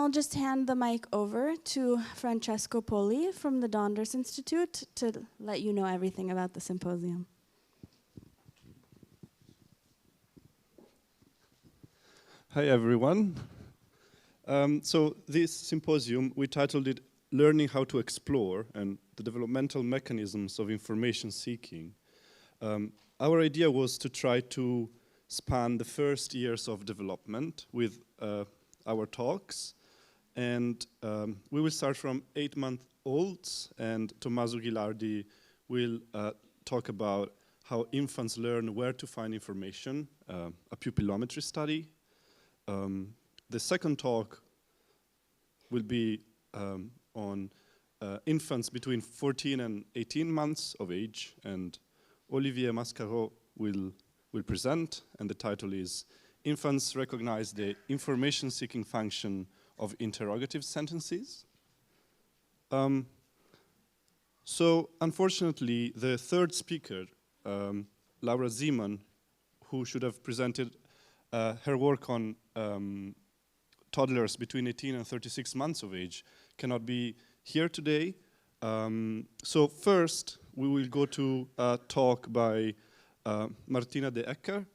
I'll just hand the mic over to Francesco Poli from the Donders Institute to let you know everything about the symposium. Hi, everyone. So this symposium, we titled it Learning How to Explore and the Developmental Mechanisms of Information Seeking. Our idea was to try to span the first years of development with our talks. And we will start from 8-month-olds, and Tommaso Ghilardi will talk about how infants learn where to find information, a pupillometry study. The second talk will be on infants between 14 and 18 months of age, and Olivier Mascaro will present, and the title is Infants Recognize the Information-Seeking Function of Interrogative Sentences. So unfortunately, the third speaker, Laura Zeman, who should have presented her work on toddlers between 18 and 36 months of age, cannot be here today. So first, we will go to a talk by Martina de Eccher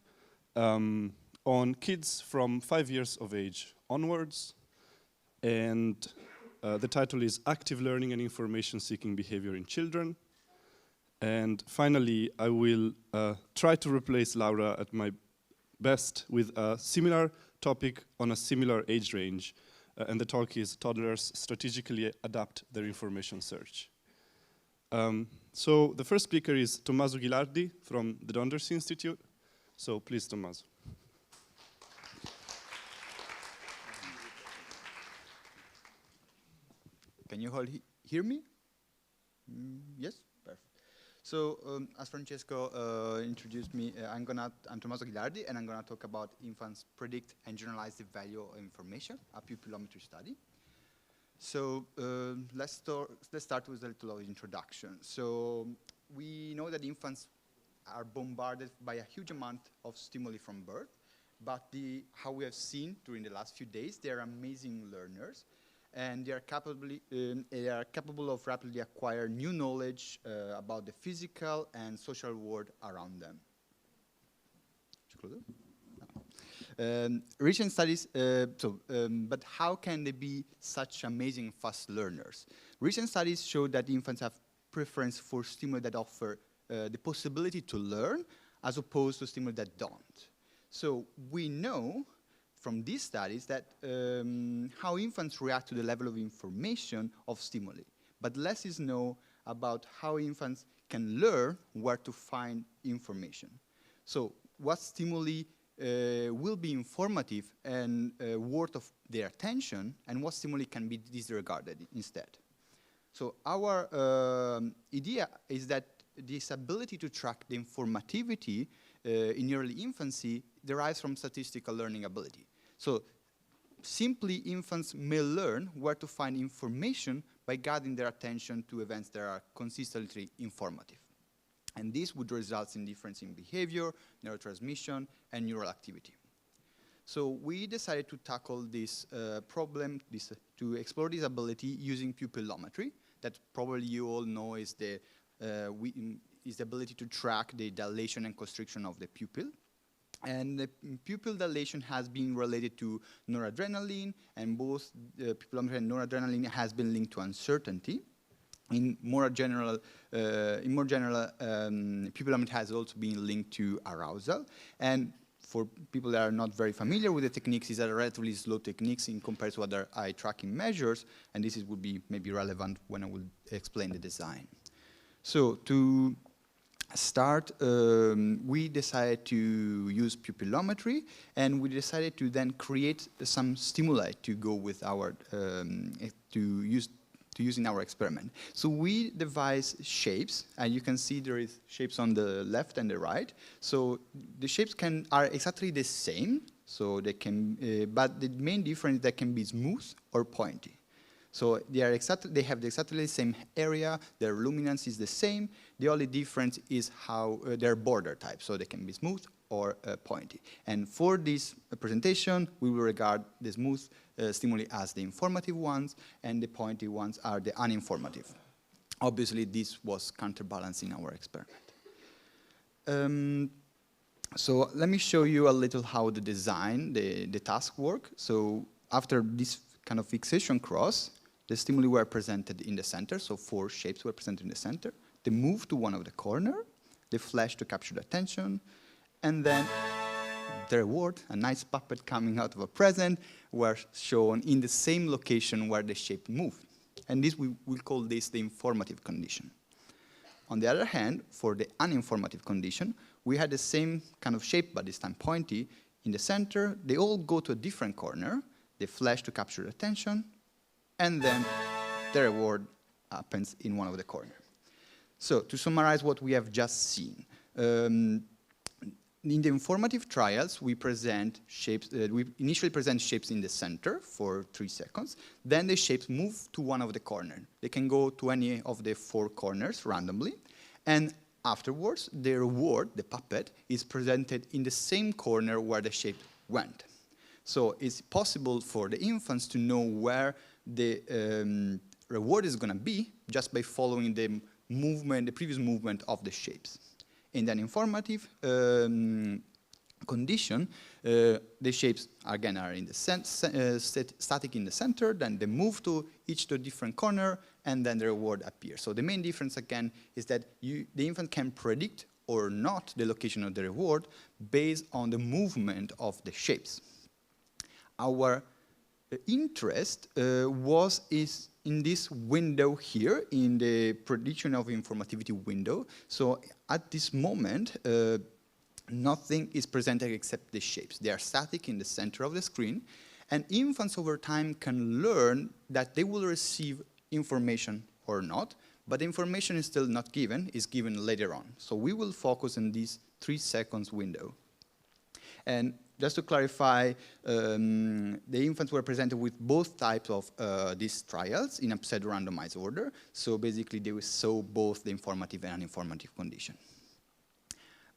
on kids from 5 years of age onwards. And the title is Active Learning and Information-Seeking Behavior in Children. And finally, I will try to replace Laura at my best with a similar topic on a similar age range. And the talk is Toddlers Strategically Adapt Their Information Search. So the first speaker is Tommaso Ghilardi from the Donders Institute. So please, Tommaso. Can you all hear me? Yes? Perfect. So, as Francesco introduced me, I'm Tommaso Ghilardi, and I'm gonna talk about infants predict and generalize the value of information, a pupillometry study. So, let's start with a little introduction. So, we know that infants are bombarded by a huge amount of stimuli from birth, but how we have seen during the last few days, they are amazing learners, and they are capable of rapidly acquire new knowledge about the physical and social world around them. Recent studies, but how can they be such amazing fast learners? Recent studies show that infants have preference for stimuli that offer the possibility to learn as opposed to stimuli that don't. So we know from these studies that how infants react to the level of information of stimuli, but less is known about how infants can learn where to find information. So what stimuli will be informative and worth of their attention, and what stimuli can be disregarded instead. So our idea is that this ability to track the informativity in early infancy derives from statistical learning ability. So simply infants may learn where to find information by guiding their attention to events that are consistently informative. And this would result in difference in behavior, neurotransmission, and neural activity. So we decided to tackle this problem, to explore this ability using pupillometry, that probably you all know is the ability to track the dilation and constriction of the pupil. And the pupil dilation has been related to noradrenaline, and both pupillometry and noradrenaline has been linked to uncertainty. In more general, pupillometry has also been linked to arousal. And for people that are not very familiar with the techniques, these are relatively slow techniques in compared to other eye tracking measures, and this would be maybe relevant when I will explain the design. So to start, we decided to use pupillometry, and we decided to then create some stimuli to go with our, to use in our experiment. So we devised shapes, and you can see there is shapes on the left and the right. So the shapes are exactly the same, so they can, but the main difference is they can be smooth or pointy. So they have exactly the same area, their luminance is the same, the only difference is how their border type, so they can be smooth or pointy. And for this presentation, we will regard the smooth stimuli as the informative ones, and the pointy ones are the uninformative. Obviously, this was counterbalancing our experiment. So let me show you a little how the design, the task work. So after this kind of fixation cross, the stimuli were presented in the center, so 4 shapes were presented in the center. They moved to one of the corner, they flashed to capture the attention, and then the reward, a nice puppet coming out of a present, were shown in the same location where the shape moved. And this, we will call this the informative condition. On the other hand, for the uninformative condition, we had the same kind of shape, but this time pointy. In the center, they all go to a different corner, they flash to capture attention, and then the reward happens in one of the corners. So to summarize what we have just seen, in the informative trials, we present shapes. We initially present shapes in the center for 3 seconds. Then the shapes move to one of the corners. They can go to any of the 4 corners randomly. And afterwards, the reward, the puppet, is presented in the same corner where the shape went. So it's possible for the infants to know where the reward is going to be just by following the movement, the previous movement of the shapes. In an informative condition, the shapes, again, are in the static in the center, then they move to each to a different corner, and then the reward appears. So the main difference, again, is that the infant can predict or not the location of the reward based on the movement of the shapes. Our interest is in this window here, in the prediction of informativity window. So at this moment, nothing is presented except the shapes. They are static in the center of the screen, and infants over time can learn that they will receive information or not, but the information is still not given, is given later on. So we will focus on this 3 seconds window. And just to clarify, the infants were presented with both types of these trials in a pseudo-randomized order. So basically, they saw both the informative and uninformative condition.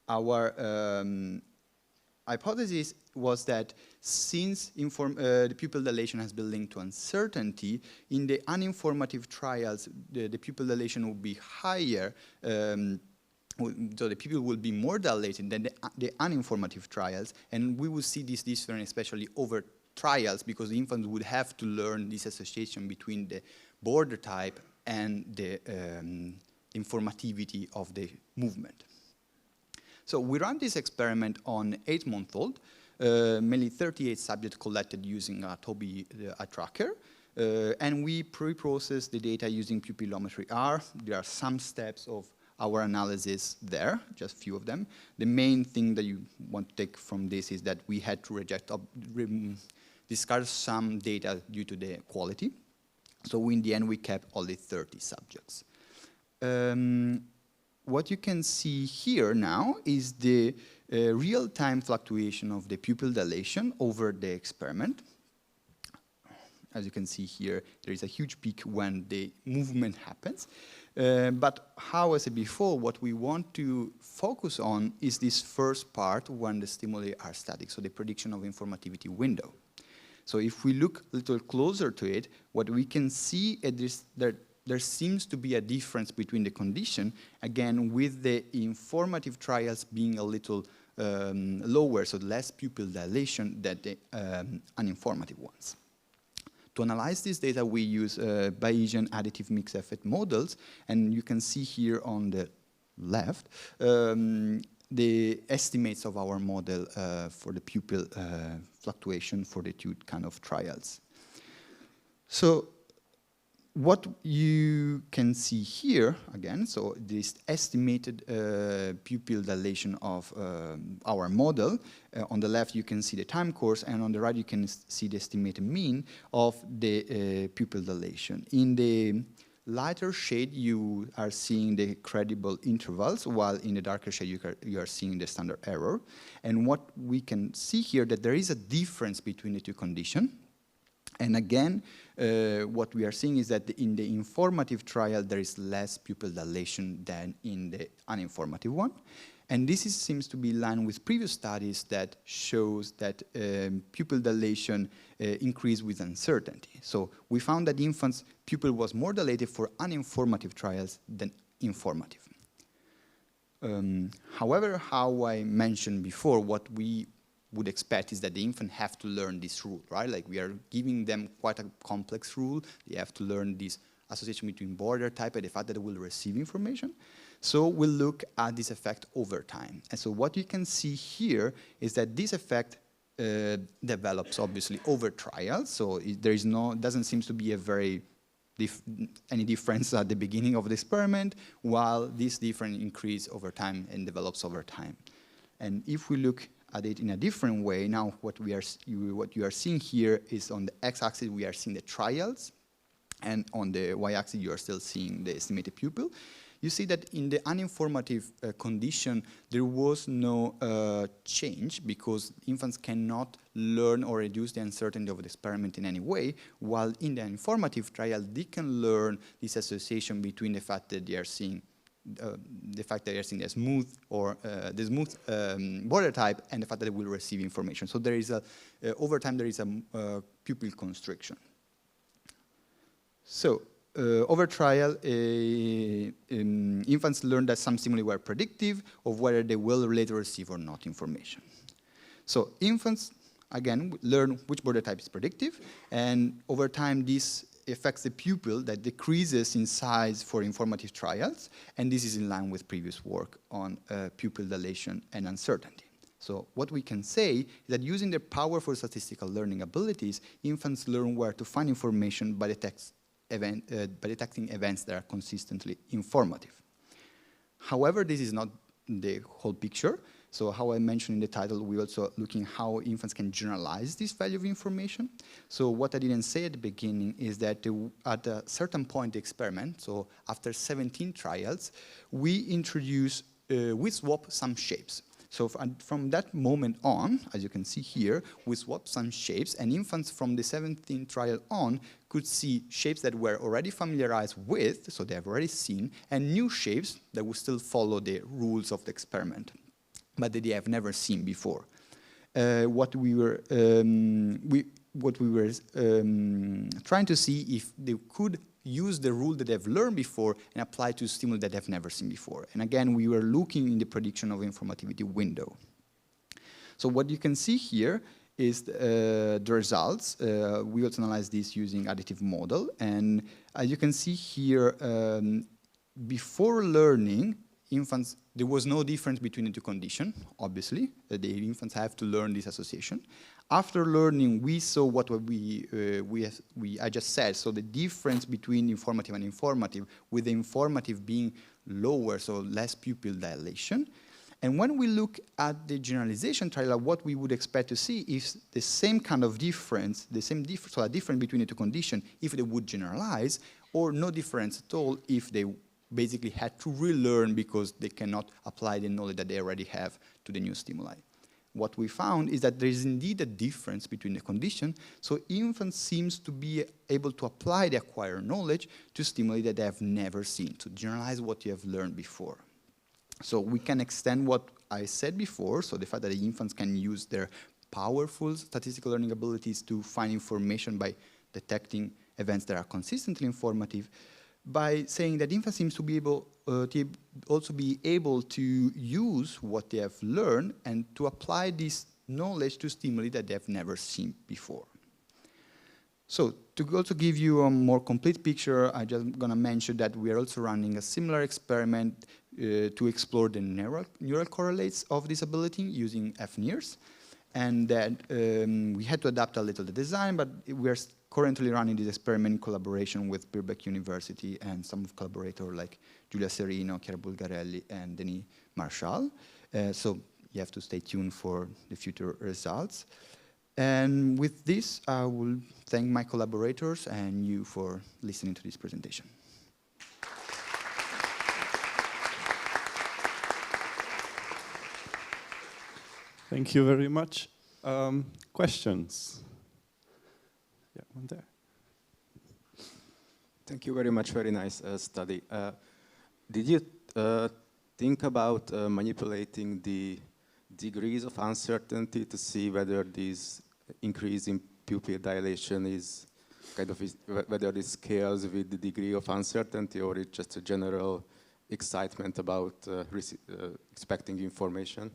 Our hypothesis was that since the pupil dilation has been linked to uncertainty, in the uninformative trials, the pupil dilation will be higher. So the pupil will be more dilated than the uninformative trials, and we will see this difference especially over trials because the infants would have to learn this association between the border type and the informativity of the movement. So we ran this experiment on 8-month-old, mainly 38 subjects collected using a Toby tracker, and we pre-processed the data using pupillometry R. There are some steps of our analysis there, just a few of them. The main thing that you want to take from this is that we had to discard some data due to the quality. So in the end, we kept only 30 subjects. What you can see here now is the real-time fluctuation of the pupil dilation over the experiment. As you can see here, there is a huge peak when the movement happens. But how I said before, what we want to focus on is this first part when the stimuli are static, so the prediction of informativity window. So if we look a little closer to it, what we can see is that there seems to be a difference between the condition, again, with the informative trials being a little lower, so less pupil dilation than the uninformative ones. To analyze this data, we use Bayesian additive mixed effect models, and you can see here on the left the estimates of our model for the pupil fluctuation for the 2 kind of trials. So what you can see here, again, so this estimated pupil dilation of our model. On the left, you can see the time course, and on the right, you can see the estimated mean of the pupil dilation. In the lighter shade, you are seeing the credible intervals, while in the darker shade, you are seeing the standard error. And what we can see here, that there is a difference between the 2 conditions. And again, what we are seeing is that in the informative trial, there is less pupil dilation than in the uninformative one. And this seems to be in line with previous studies that shows that pupil dilation increased with uncertainty. So we found that infants' pupil was more dilated for uninformative trials than informative. However, how I mentioned before, what we would expect is that the infant have to learn this rule, right? Like we are giving them quite a complex rule. They have to learn this association between border type and the fact that they will receive information. So we'll look at this effect over time. And so what you can see here is that this effect develops obviously over trials. So there is doesn't seem to be a very any difference at the beginning of the experiment, while this difference increases over time and develops over time. And if we look at it in a different way, now what you are seeing here is on the x-axis we are seeing the trials, and on the y-axis you are still seeing the estimated pupil. You see that in the uninformative condition, there was no change because infants cannot learn or reduce the uncertainty of the experiment in any way, while in the informative trial, they can learn this association between the fact that they are seeing the smooth or the smooth border type and the fact that they will receive information. So there is over time, there is a pupil constriction. So, over trial, infants learned that some stimuli were predictive of whether they will later receive or not information. So infants, again, learn which border type is predictive, and over time this affects the pupil that decreases in size for informative trials, and this is in line with previous work on pupil dilation and uncertainty. So what we can say is that using their powerful statistical learning abilities, infants learn where to find information by detecting events that are consistently informative. However, this is not the whole picture. So how I mentioned in the title, we're also looking how infants can generalize this value of information. So what I didn't say at the beginning is that at a certain point in the experiment, so after 17 trials, we swap some shapes. So from that moment on, as you can see here, we swapped some shapes, and infants from the 17th trial on could see shapes that were already familiarized with, so they have already seen, and new shapes that will still follow the rules of the experiment, but that they have never seen before. What we were trying to see if they could use the rule that they've learned before and apply to stimuli that they've never seen before. And again, we were looking in the prediction of informativity window. So what you can see here is the results. We also analyzed this using additive model. And as you can see here, before learning, infants, there was no difference between the two conditions, obviously. The infants have to learn this association. After learning, we saw what I just said, so the difference between informative and informative, with the informative being lower, so less pupil dilation. And when we look at the generalization trial, what we would expect to see is the same kind of difference, so a difference between the two conditions if they would generalize, or no difference at all if they basically had to relearn because they cannot apply the knowledge that they already have to the new stimuli. What we found is that there is indeed a difference between the conditions, so infants seems to be able to apply the acquired knowledge to stimuli that they have never seen, to generalize what you have learned before. So we can extend what I said before, so the fact that the infants can use their powerful statistical learning abilities to find information by detecting events that are consistently informative, by saying that infants seems to be able to also be able to use what they have learned and to apply this knowledge to stimuli that they have never seen before. So to also give you a more complete picture, I'm just going to mention that we are also running a similar experiment to explore the neural correlates of disability using fNIRS. And that we had to adapt a little the design, but we are currently running this experiment in collaboration with Birkbeck University and some collaborators like Giulia Serino, Chiara Bulgarelli, and Denis Marshall. So you have to stay tuned for the future results. And with this, I will thank my collaborators and you for listening to this presentation. Thank you very much. Questions? Yeah. One there. Thank you very much. Very nice study. Did you think about manipulating the degrees of uncertainty to see whether this increase in pupil dilation is whether this scales with the degree of uncertainty, or it's just a general excitement about expecting information?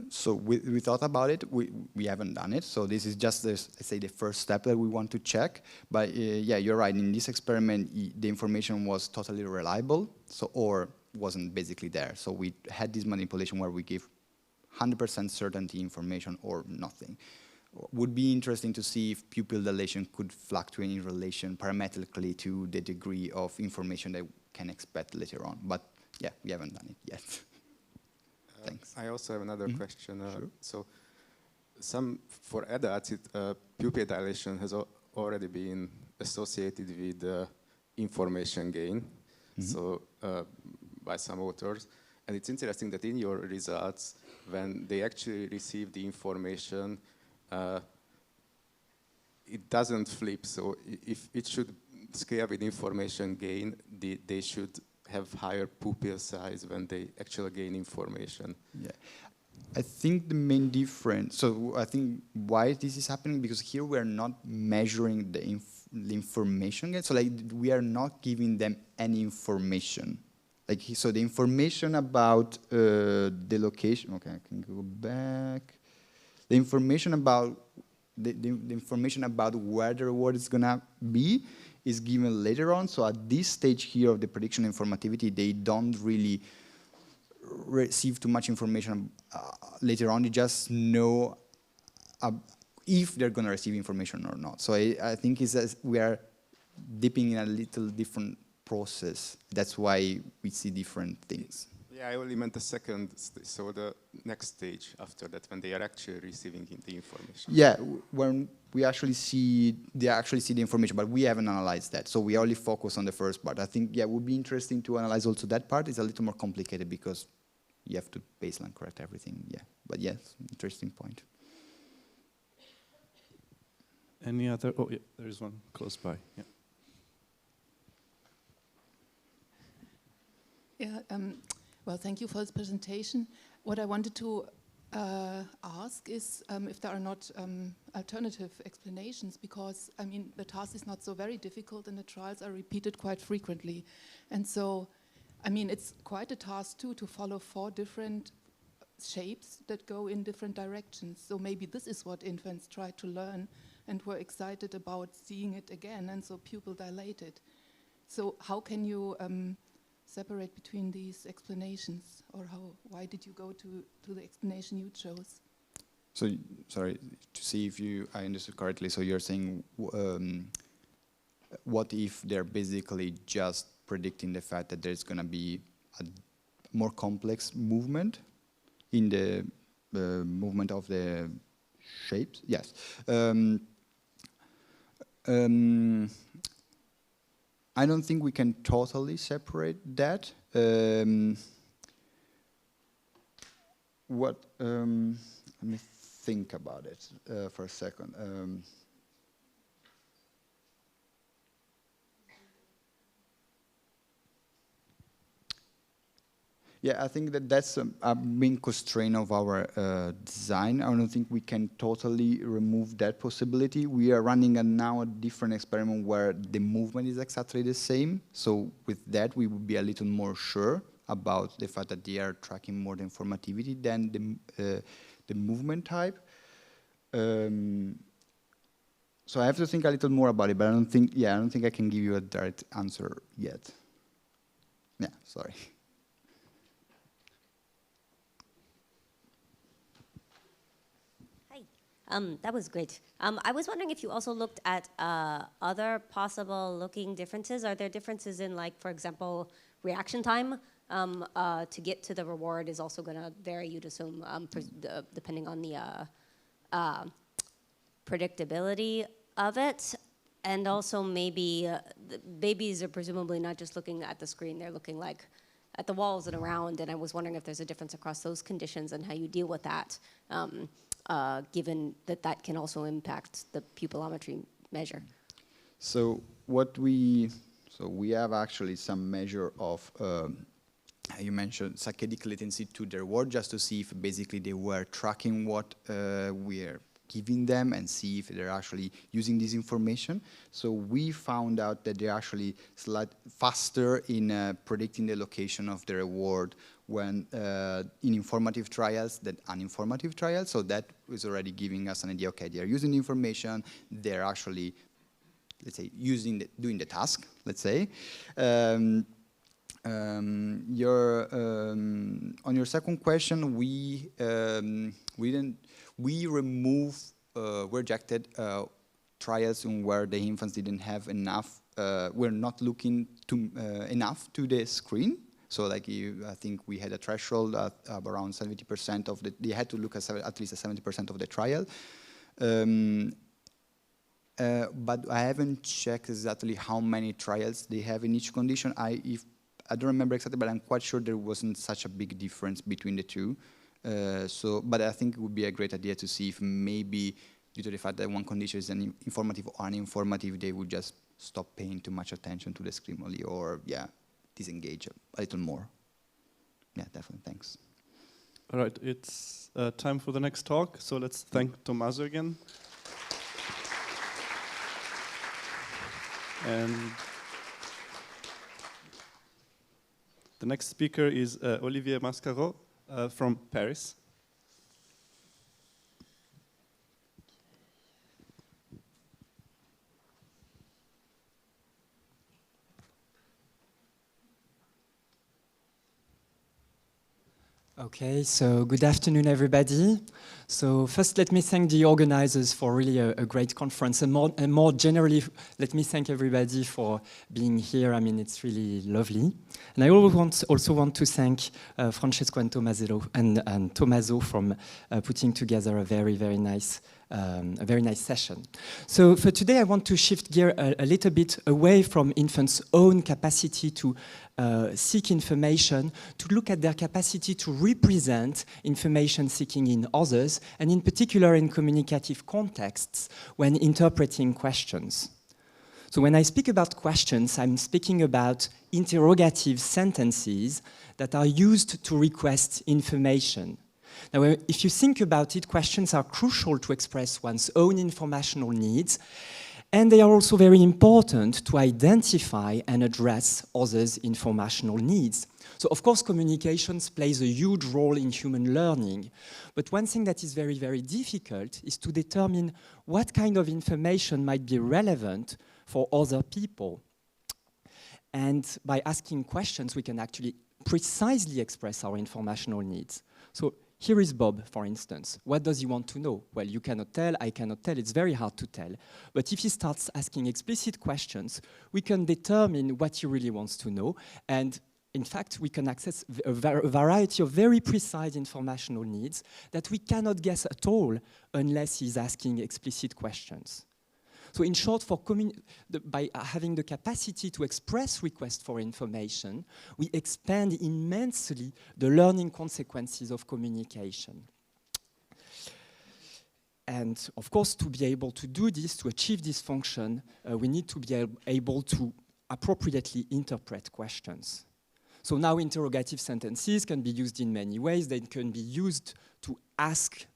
So we thought about it. We haven't done it. So this is just, let's say, the first step that we want to check. But yeah, you're right. In this experiment, the information was totally reliable, so or wasn't basically there. So we had this manipulation where we give 100% certainty information or nothing. Would be interesting to see if pupil dilation could fluctuate in relation parametrically to the degree of information that we can expect later on. But yeah, we haven't done it yet. Thanks. I also have another question. Sure. So, for adults, pupil dilation has already been associated with information gain. So, by some authors, and it's interesting that in your results, when they actually receive the information, it doesn't flip. So, if it should scale with information gain, they should have higher pupil size when they actually gain information. Yeah, I think the main difference, so I think why this is happening, because here we are not measuring the information yet, so like we are not giving them any information. Like, so the information about the location, okay, I can go back. The information about, the information about where the reward is gonna be is given later on. So at this stage here of the prediction informativity, they don't really receive too much information later on. They just know if they're going to receive information or not. So I think it's that we are dipping in a little different process. That's why we see different things. Yeah, I only meant the second, so the next stage after that, when they are actually receiving the information. Yeah, when we actually see, they actually see the information, but we haven't analyzed that. So we only focus on the first part. I think, yeah, it would be interesting to analyze also that part. It's a little more complicated because you have to baseline correct everything, yeah. But yes, interesting point. Any other? Oh, yeah, there is one close by. Yeah. Yeah. Well, thank you for this presentation. What I wanted to ask is if there are not alternative explanations, because, I mean, the task is not so very difficult and the trials are repeated quite frequently. And so, I mean, it's quite a task too to follow 4 different shapes that go in different directions. So maybe this is what infants try to learn and were excited about seeing it again, and so pupil dilated. So how can you separate between these explanations, or why did you go to the explanation you chose? So, sorry, to see if I understood correctly, so you're saying what if they're basically just predicting the fact that there's going to be a more complex movement in the movement of the shapes? Yes. I don't think we can totally separate that. Let me think about it for a second. Yeah, I think that's a main constraint of our design. I don't think we can totally remove that possibility. We are running now a different experiment where the movement is exactly the same. So with that, we would be a little more sure about the fact that they are tracking more the informativity than the movement type. So I have to think a little more about it, but I don't think I can give you a direct answer yet. Yeah, sorry. That was great. I was wondering if you also looked at other possible looking differences. Are there differences in, like, for example, reaction time to get to the reward is also going to vary, you'd assume, depending on the predictability of it? And also maybe the babies are presumably not just looking at the screen, they're looking like at the walls and around, and I was wondering if there's a difference across those conditions and how you deal with that. Given that that can also impact the pupillometry measure? So we have actually some measure of, you mentioned saccadic latency to the reward, just to see if basically they were tracking what we're giving them and see if they're actually using this information. So we found out that they're actually faster in predicting the location of the reward when in informative trials than uninformative trials. So that was already giving us an idea, okay, they're using the information, they're actually, let's say, doing the task, let's say. On your second question, we rejected trials in where the infants didn't have enough, were not looking enough to the screen. So like I think we had a threshold at around 70% of they had to look at least 70% of the trial. But I haven't checked exactly how many trials they have in each condition. I don't remember exactly, but I'm quite sure there wasn't such a big difference between the two. But I think it would be a great idea to see if maybe due to the fact that one condition is an informative or uninformative, they would just stop paying too much attention to the screen only, or disengage a little more. Yeah, definitely. Thanks. All right, it's time for the next talk. So let's thank Tommaso again. And the next speaker is Olivier Mascaro from Paris. Okay, so good afternoon, everybody. So first, let me thank the organizers for really a great conference, and more generally, let me thank everybody for being here. I mean, it's really lovely. And I also want to thank Francesco and Tommaso from putting together a very nice session. So for today, I want to shift gear a little bit away from infants' own capacity to seek information, to look at their capacity to represent information seeking in others, and in particular in communicative contexts when interpreting questions. So when I speak about questions, I'm speaking about interrogative sentences that are used to request information. Now, if you think about it, questions are crucial to express one's own informational needs, and they are also very important to identify and address others' informational needs. So, of course, communications plays a huge role in human learning, but one thing that is very difficult is to determine what kind of information might be relevant for other people. And by asking questions, we can actually precisely express our informational needs. So, here is Bob, for instance. What does he want to know? Well, you cannot tell, I cannot tell, it's very hard to tell. But if he starts asking explicit questions, we can determine what he really wants to know. And in fact, we can access a variety of very precise informational needs that we cannot guess at all unless he's asking explicit questions. So in short, by having the capacity to express requests for information, we expand immensely the learning consequences of communication. And of course, to be able to do this, to achieve this function, we need to be able to appropriately interpret questions. So now interrogative sentences can be used in many ways. They can be used to ask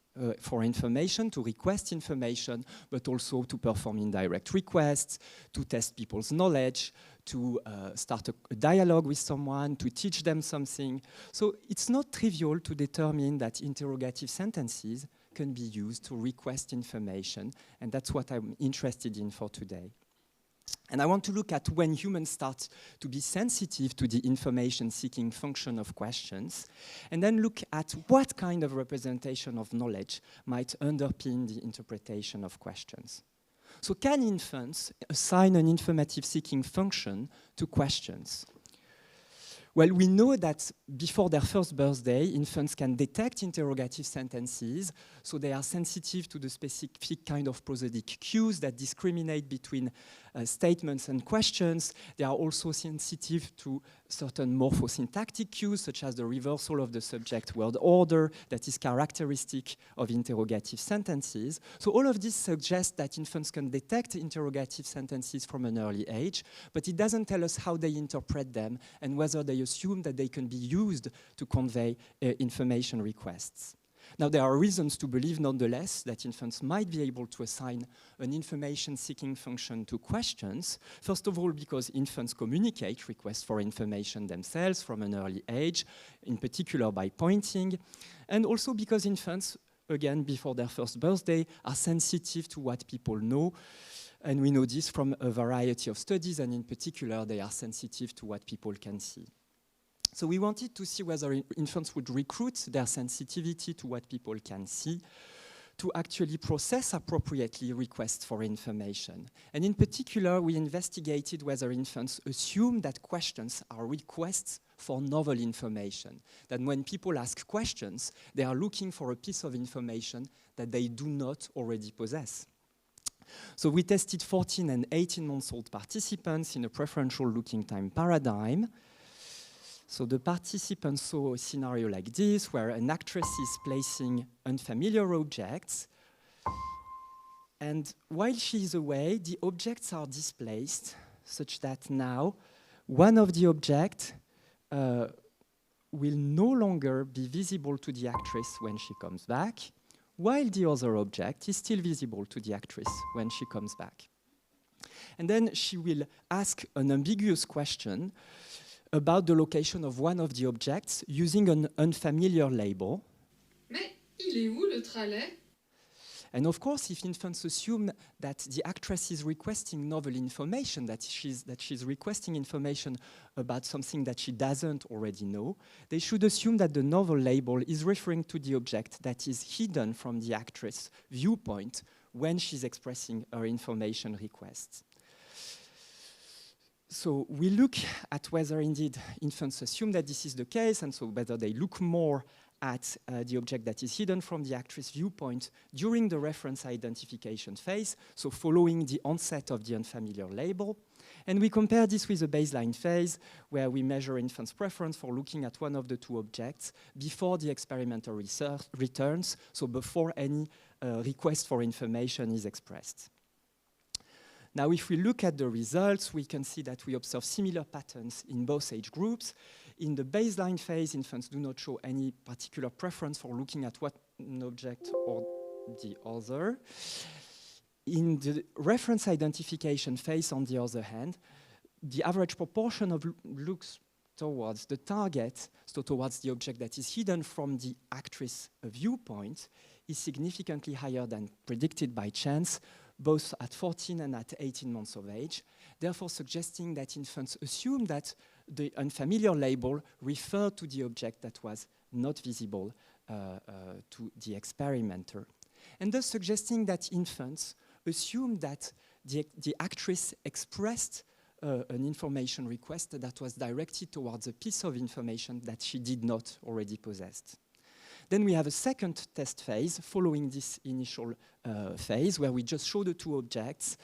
for information, to request information, but also to perform indirect requests, to test people's knowledge, to start a dialogue with someone, to teach them something. So it's not trivial to determine that interrogative sentences can be used to request information, and that's what I'm interested in for today. And I want to look at when humans start to be sensitive to the information-seeking function of questions, and then look at what kind of representation of knowledge might underpin the interpretation of questions. So can infants assign an informative-seeking function to questions? Well, we know that before their first birthday, infants can detect interrogative sentences, so they are sensitive to the specific kind of prosodic cues that discriminate between statements and questions. They are also sensitive to certain morphosyntactic cues, such as the reversal of the subject word order that is characteristic of interrogative sentences. So all of this suggests that infants can detect interrogative sentences from an early age, but it doesn't tell us how they interpret them and whether they assume that they can be used to convey information requests. Now, there are reasons to believe, nonetheless, that infants might be able to assign an information-seeking function to questions. First of all, because infants communicate requests for information themselves from an early age, in particular by pointing, and also because infants, again, before their first birthday, are sensitive to what people know. And we know this from a variety of studies, and in particular, they are sensitive to what people can see. So we wanted to see whether infants would recruit their sensitivity to what people can see to actually process appropriately requests for information. And in particular, we investigated whether infants assume that questions are requests for novel information. That when people ask questions, they are looking for a piece of information that they do not already possess. So we tested 14 and 18-month-old participants in a preferential looking time paradigm. So the participants saw a scenario like this, where an actress is placing unfamiliar objects, and while she is away, the objects are displaced, such that now one of the objects will no longer be visible to the actress when she comes back, while the other object is still visible to the actress when she comes back. And then she will ask an ambiguous question about the location of one of the objects using an unfamiliar label. Mais il est où le tralet? And of course, if infants assume that the actress is requesting novel information, that she's requesting information about something that she doesn't already know, they should assume that the novel label is referring to the object that is hidden from the actress' viewpoint when she's expressing her information request. So we look at whether indeed infants assume that this is the case, and so whether they look more at the object that is hidden from the actress' viewpoint during the reference identification phase, so following the onset of the unfamiliar label. And we compare this with a baseline phase, where we measure infants' preference for looking at one of the two objects before the experimental returns, so before any request for information is expressed. Now, if we look at the results, we can see that we observe similar patterns in both age groups. In the baseline phase, infants do not show any particular preference for looking at one object or the other. In the reference identification phase, on the other hand, the average proportion of looks towards the target, so towards the object that is hidden from the actress' viewpoint, is significantly higher than predicted by chance, both at 14 and at 18 months of age, therefore suggesting that infants assume that the unfamiliar label referred to the object that was not visible to the experimenter. And thus suggesting that infants assume that the actress expressed an information request that was directed towards a piece of information that she did not already possess. Then we have a second test phase following this initial phase, where we just show the two objects.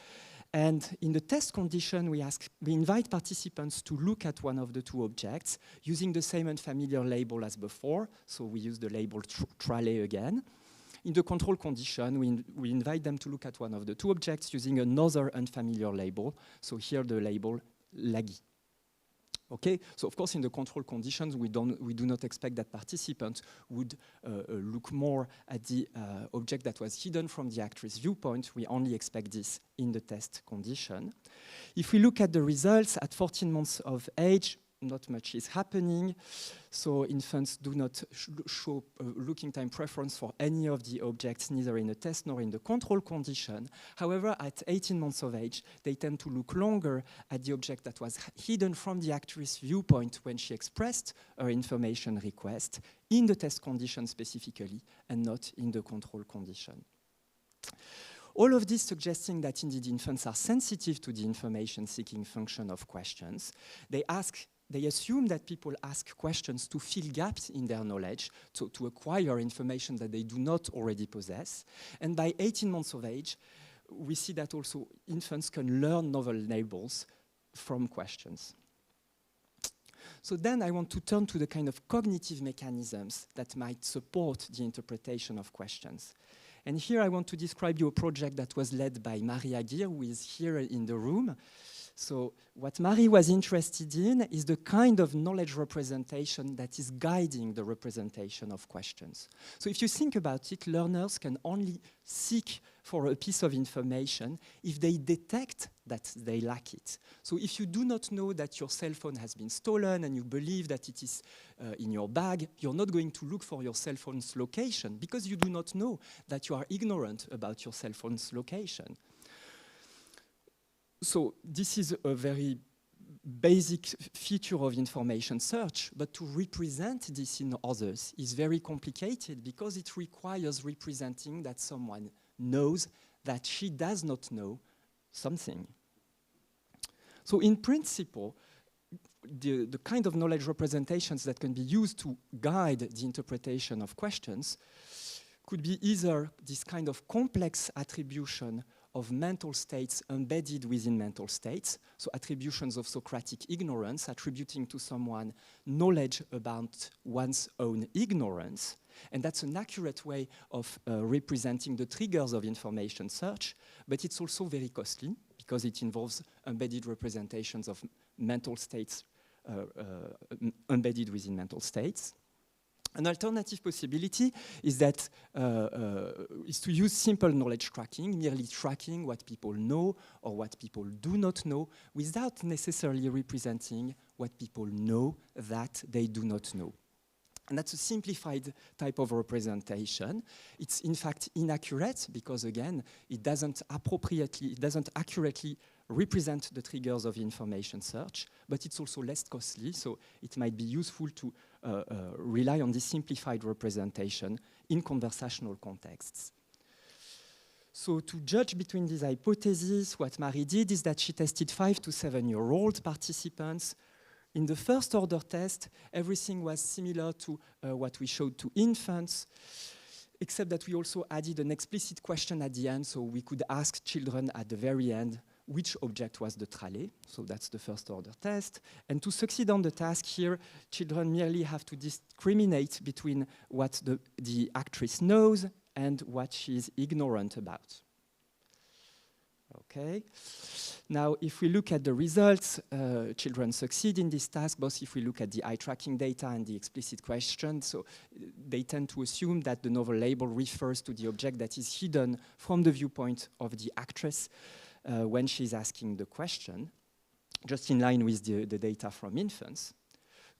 And in the test condition, we invite participants to look at one of the two objects using the same unfamiliar label as before. So we use the label tralet again. In the control condition, we invite them to look at one of the two objects using another unfamiliar label. So here the label laggy. Okay, so of course in the control conditions we do not expect that participants would look more at the object that was hidden from the actress' viewpoint. We only expect this in the test condition. If we look at the results at 14 months of age, not much is happening. So infants do not show looking time preference for any of the objects, neither in the test nor in the control condition. However, at 18 months of age, they tend to look longer at the object that was hidden from the actress' viewpoint when she expressed her information request, in the test condition specifically, and not in the control condition. All of this suggesting that indeed infants are sensitive to the information-seeking function of questions. They assume that people ask questions to fill gaps in their knowledge, to acquire information that they do not already possess. And by 18 months of age, we see that also infants can learn novel labels from questions. So then I want to turn to the kind of cognitive mechanisms that might support the interpretation of questions. And here I want to describe you a project that was led by Marie Aguirre, who is here in the room. So what Marie was interested in is the kind of knowledge representation that is guiding the representation of questions. So if you think about it, learners can only seek for a piece of information if they detect that they lack it. So if you do not know that your cell phone has been stolen and you believe that it is in your bag, you're not going to look for your cell phone's location because you do not know that you are ignorant about your cell phone's location. So this is a very basic feature of information search, but to represent this in others is very complicated because it requires representing that someone knows that she does not know something. So in principle, the kind of knowledge representations that can be used to guide the interpretation of questions could be either this kind of complex attribution of mental states embedded within mental states, so attributions of Socratic ignorance, attributing to someone knowledge about one's own ignorance, and that's an accurate way of representing the triggers of information search, but it's also very costly because it involves embedded representations of mental states embedded within mental states. An alternative possibility is that is to use simple knowledge tracking, merely tracking what people know or what people do not know, without necessarily representing what people know that they do not know. And that's a simplified type of representation. It's in fact inaccurate because, again, it doesn't accurately represent the triggers of information search, but it's also less costly, so it might be useful to rely on this simplified representation in conversational contexts. So to judge between these hypotheses, what Marie did is that she tested 5 to 7-year-old participants. In the first order test, everything was similar to what we showed to infants, except that we also added an explicit question at the end, so we could ask children at the very end which object was the trallé. So that's the first order test. And to succeed on the task here, children merely have to discriminate between what the actress knows and what she is ignorant about. Okay. Now, if we look at the results, children succeed in this task, both if we look at the eye tracking data and the explicit question. So they tend to assume that the novel label refers to the object that is hidden from the viewpoint of the actress when she's asking the question, just in line with the data from infants.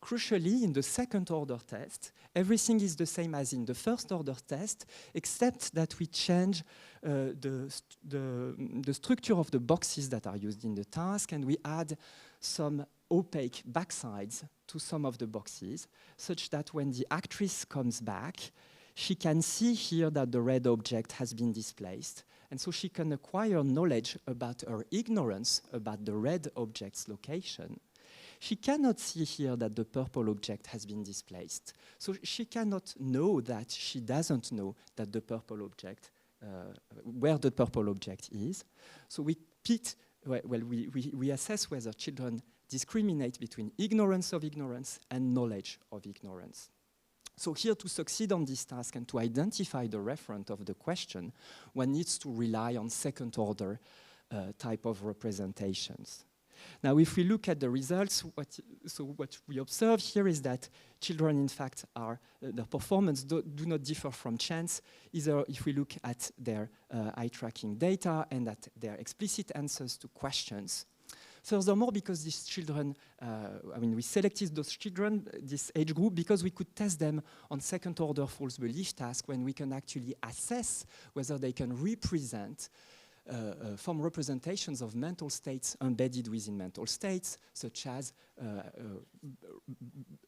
Crucially, in the second order test, everything is the same as in the first order test, except that we change the structure of the boxes that are used in the task, and we add some opaque backsides to some of the boxes, such that when the actress comes back, she can see here that the red object has been displaced, and so she can acquire knowledge about her ignorance about the red object's location. She cannot see here that the purple object has been displaced. So she cannot know that she doesn't know that the purple object, where the purple object is. So we assess whether children discriminate between ignorance of ignorance and knowledge of ignorance. So here, to succeed on this task and to identify the referent of the question, one needs to rely on second order type of representations. Now, if we look at the results, what we observe here is that children, in fact, their performance do not differ from chance, either if we look at their eye tracking data and at their explicit answers to questions. Furthermore, because these children, we selected those children, this age group, because we could test them on second order false belief task when we can actually assess whether they can represent from representations of mental states embedded within mental states, such as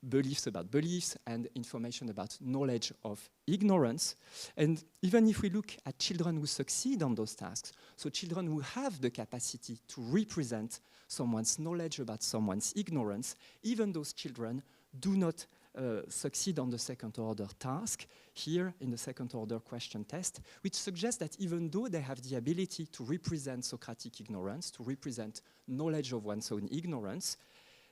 beliefs about beliefs and information about knowledge of ignorance. And even if we look at children who succeed on those tasks, so children who have the capacity to represent someone's knowledge about someone's ignorance, even those children do not succeed on the second order task here in the second order question test, which suggests that even though they have the ability to represent Socratic ignorance, to represent knowledge of one's own ignorance,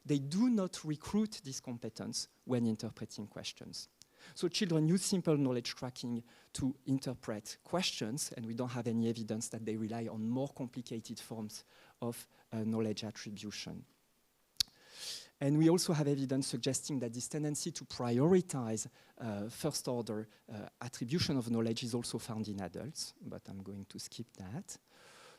they do not recruit this competence when interpreting questions. So children use simple knowledge tracking to interpret questions, and we don't have any evidence that they rely on more complicated forms of knowledge attribution. And we also have evidence suggesting that this tendency to prioritize first-order attribution of knowledge is also found in adults, but I'm going to skip that.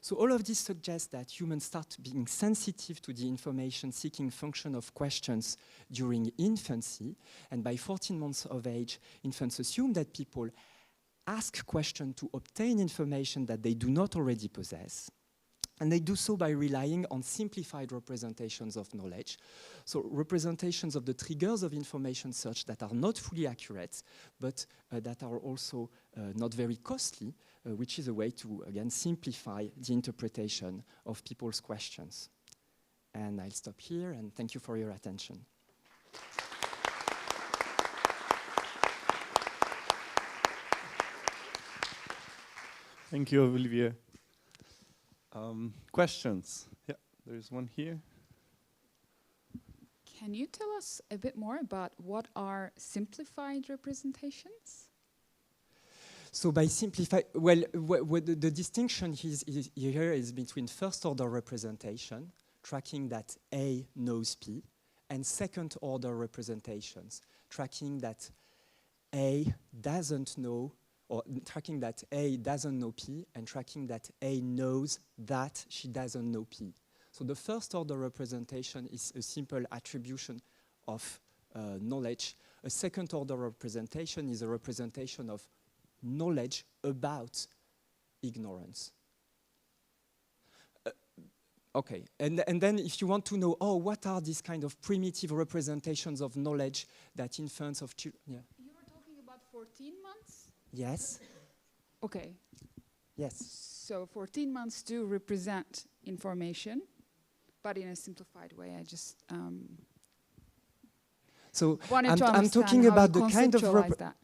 So all of this suggests that humans start being sensitive to the information-seeking function of questions during infancy, and by 14 months of age, infants assume that people ask questions to obtain information that they do not already possess. And they do so by relying on simplified representations of knowledge. So representations of the triggers of information search that are not fully accurate, but that are also not very costly, which is a way to, again, simplify the interpretation of people's questions. And I'll stop here, and thank you for your attention. Thank you, Olivier. Questions? Yeah, there is one here. Can you tell us a bit more about what are simplified representations? So by simplify, well, the distinction here is between first-order representation, tracking that A knows P, and second-order representations, tracking that A doesn't know, or tracking that A doesn't know P, and tracking that A knows that she doesn't know P. So the first-order representation is a simple attribution of knowledge. A second-order representation is a representation of knowledge about ignorance. Okay, and then if you want to know, oh, what are these kind of primitive representations of knowledge that infants of children... Yeah. You were talking about 14 months? Yes. Okay. Yes. So 14 months do represent information, but in a simplified way. I just so wanted to I'm talking about the kind of that.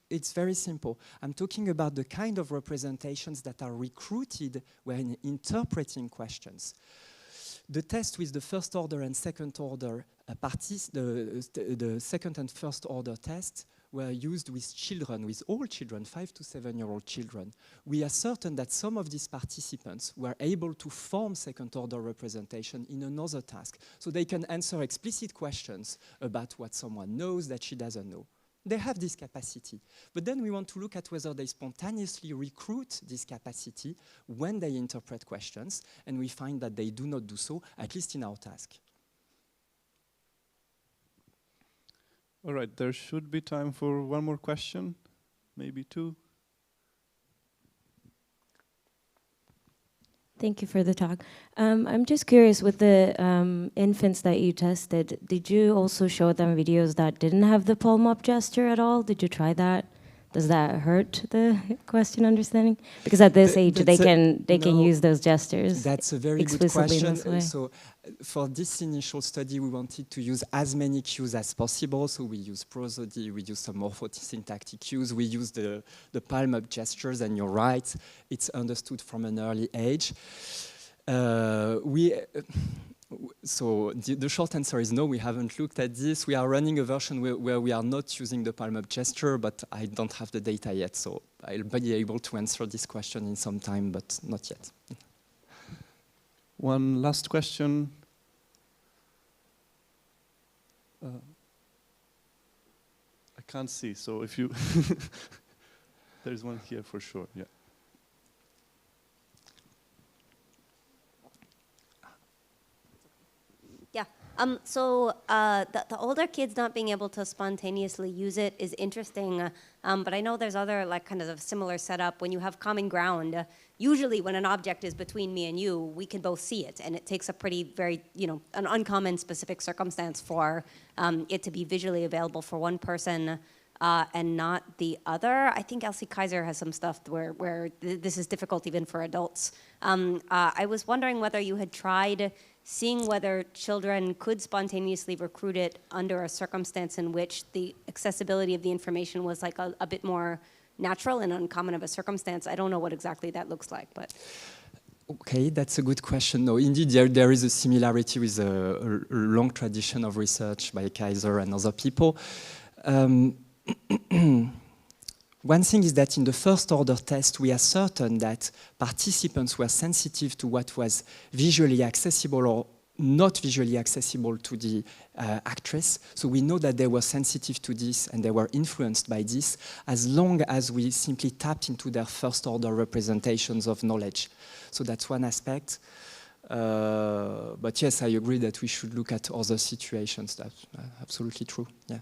It's very simple. I'm talking about the kind of representations that are recruited when interpreting questions. The test with the first order and second order parties, the second and first order tests were used with children, with all children, 5 to 7-year-old children. We are certain that some of these participants were able to form second order representation in another task. So they can answer explicit questions about what someone knows that she doesn't know. They have this capacity. But then we want to look at whether they spontaneously recruit this capacity when they interpret questions, and we find that they do not do so, at least in our task. All right, there should be time for one more question, maybe two. Thank you for the talk. I'm just curious, with the infants that you tested, did you also show them videos that didn't have the palm up gesture at all? Did you try that? Does that hurt the question understanding? Because at this age, they can use those gestures. That's a very good question. So for this initial study, we wanted to use as many cues as possible. So we use prosody, we use some morphosyntactic cues, we use the palm up gestures, and you're right, it's understood from an early age. So the short answer is no, we haven't looked at this. We are running a version where we are not using the palm up gesture, but I don't have the data yet, so I'll be able to answer this question in some time, but not yet. One last question. I can't see, so if you... There's one here for sure, yeah. So the older kids not being able to spontaneously use it is interesting, but I know there's other kind of similar setup. When you have common ground, usually when an object is between me and you, we can both see it, and it takes a very, an uncommon specific circumstance for it to be visually available for one person and not the other. I think Elsie Kaiser has some stuff where this is difficult even for adults. I was wondering whether you had tried seeing whether children could spontaneously recruit it under a circumstance in which the accessibility of the information was a bit more natural and uncommon of a circumstance. I don't know what exactly that looks like, but... Okay, that's a good question. No, indeed, there is a similarity with a long tradition of research by Kaiser and other people. One thing is that in the first order test, we are certain that participants were sensitive to what was visually accessible or not visually accessible to the actress. So we know that they were sensitive to this and they were influenced by this as long as we simply tapped into their first order representations of knowledge. So that's one aspect. But yes, I agree that we should look at other situations. That's absolutely true, yeah.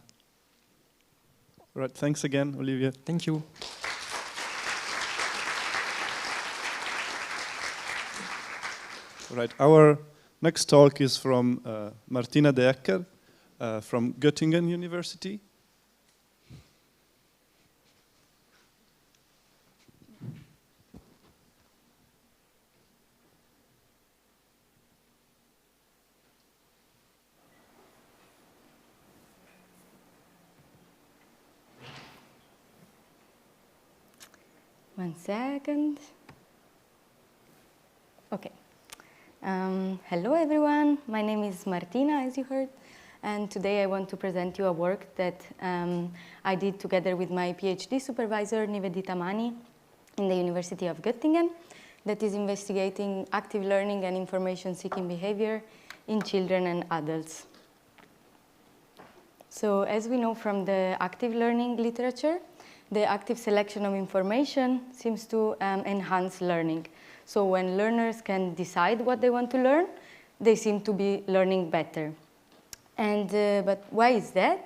All right, thanks again, Olivier. Thank you. All right, our next talk is from Martina de Eccher from Göttingen University. One second. Okay. Hello everyone, my name is Martina, as you heard, and today I want to present you a work that I did together with my PhD supervisor, Nivedita Mani, in the University of Göttingen, that is investigating active learning and information-seeking behavior in children and adults. So as we know from the active learning literature, the active selection of information seems to enhance learning. So when learners can decide what they want to learn, they seem to be learning better. And but why is that?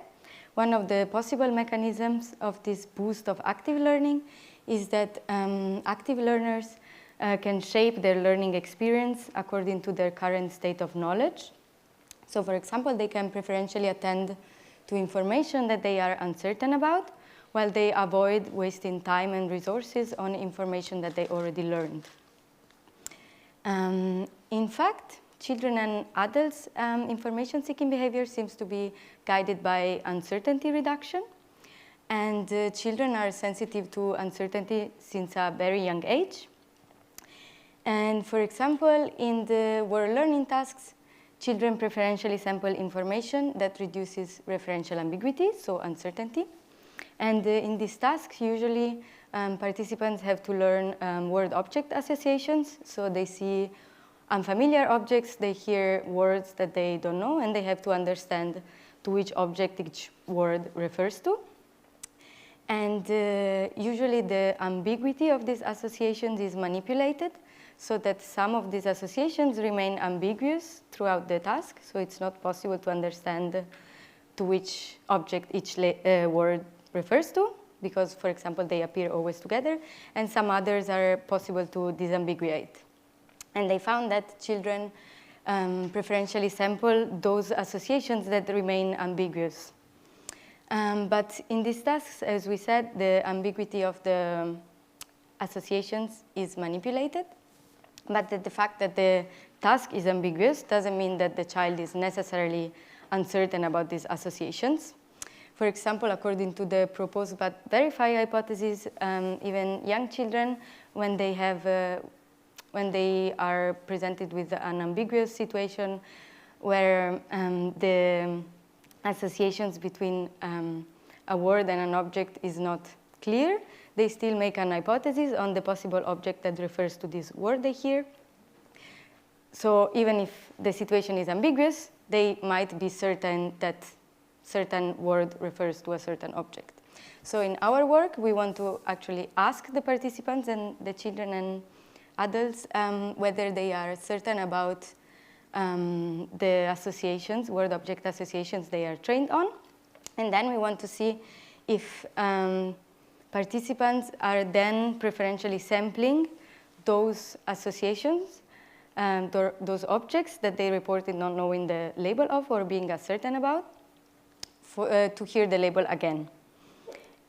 One of the possible mechanisms of this boost of active learning is that active learners can shape their learning experience according to their current state of knowledge. So for example, they can preferentially attend to information that they are uncertain about, while they avoid wasting time and resources on information that they already learned. In fact, children and adults' information-seeking behavior seems to be guided by uncertainty reduction. And children are sensitive to uncertainty since a very young age. And for example, in the word learning tasks, children preferentially sample information that reduces referential ambiguity, so uncertainty. And in these tasks, usually participants have to learn word-object associations. So they see unfamiliar objects, they hear words that they don't know, and they have to understand to which object each word refers to. And usually the ambiguity of these associations is manipulated so that some of these associations remain ambiguous throughout the task. So it's not possible to understand to which object each word refers to, because, for example, they appear always together, and some others are possible to disambiguate. And they found that children preferentially sample those associations that remain ambiguous. But in these tasks, as we said, the ambiguity of the associations is manipulated, but the fact that the task is ambiguous doesn't mean that the child is necessarily uncertain about these associations. For example, according to the propose but verify hypothesis, even young children, when they are presented with an ambiguous situation where the associations between a word and an object is not clear, they still make an hypothesis on the possible object that refers to this word they hear. So even if the situation is ambiguous, they might be certain that certain word refers to a certain object. So in our work, we want to actually ask the participants and the children and adults whether they are certain about the associations, word-object associations they are trained on. And then we want to see if participants are then preferentially sampling those associations, those objects that they reported not knowing the label of or being uncertain about, to hear the label again.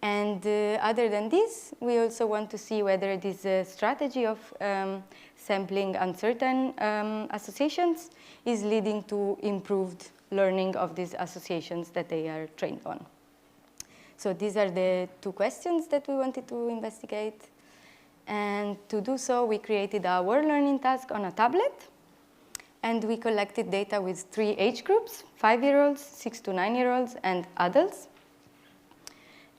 And other than this, we also want to see whether this strategy of sampling uncertain associations is leading to improved learning of these associations that they are trained on. So these are the two questions that we wanted to investigate. And to do so, we created a word learning task on a tablet. And we collected data with 3 age groups, 5-year-olds, 6 to 9-year-olds, and adults.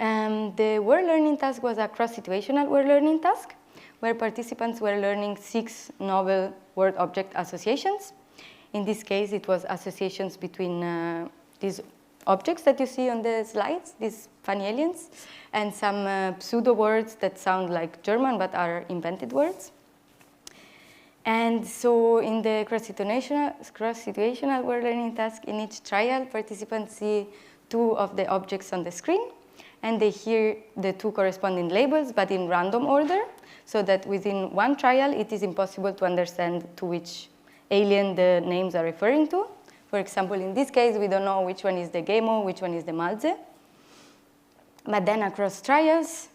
The word learning task was a cross-situational word learning task, where participants were learning 6 novel word-object associations. In this case, it was associations between these objects that you see on the slides, these funny aliens, and some pseudo words that sound like German but are invented words. And so in the cross-situational word learning task, in each trial, participants see 2 of the objects on the screen, and they hear the 2 corresponding labels, but in random order, so that within one trial, it is impossible to understand to which alien the names are referring to. For example, in this case, we don't know which one is the Gemo, which one is the Malze. But then across trials,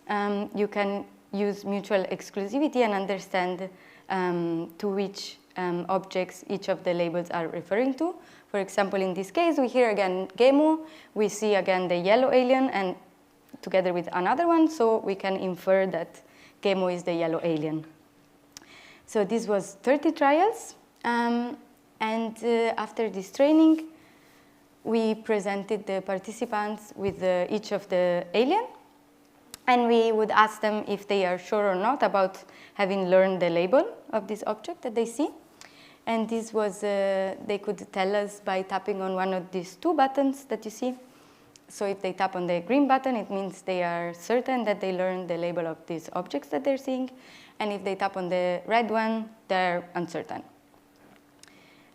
you can use mutual exclusivity and understand to which objects each of the labels are referring to. For example, in this case, we hear again Gemo, we see again the yellow alien, and together with another one, so we can infer that Gemo is the yellow alien. So this was 30 trials, and after this training, we presented the participants with each of the alien, and we would ask them if they are sure or not about having learned the label of this object that they see. And this was, they could tell us by tapping on one of these 2 buttons that you see. So if they tap on the green button, it means they are certain that they learned the label of these objects that they're seeing. And if they tap on the red one, they're uncertain.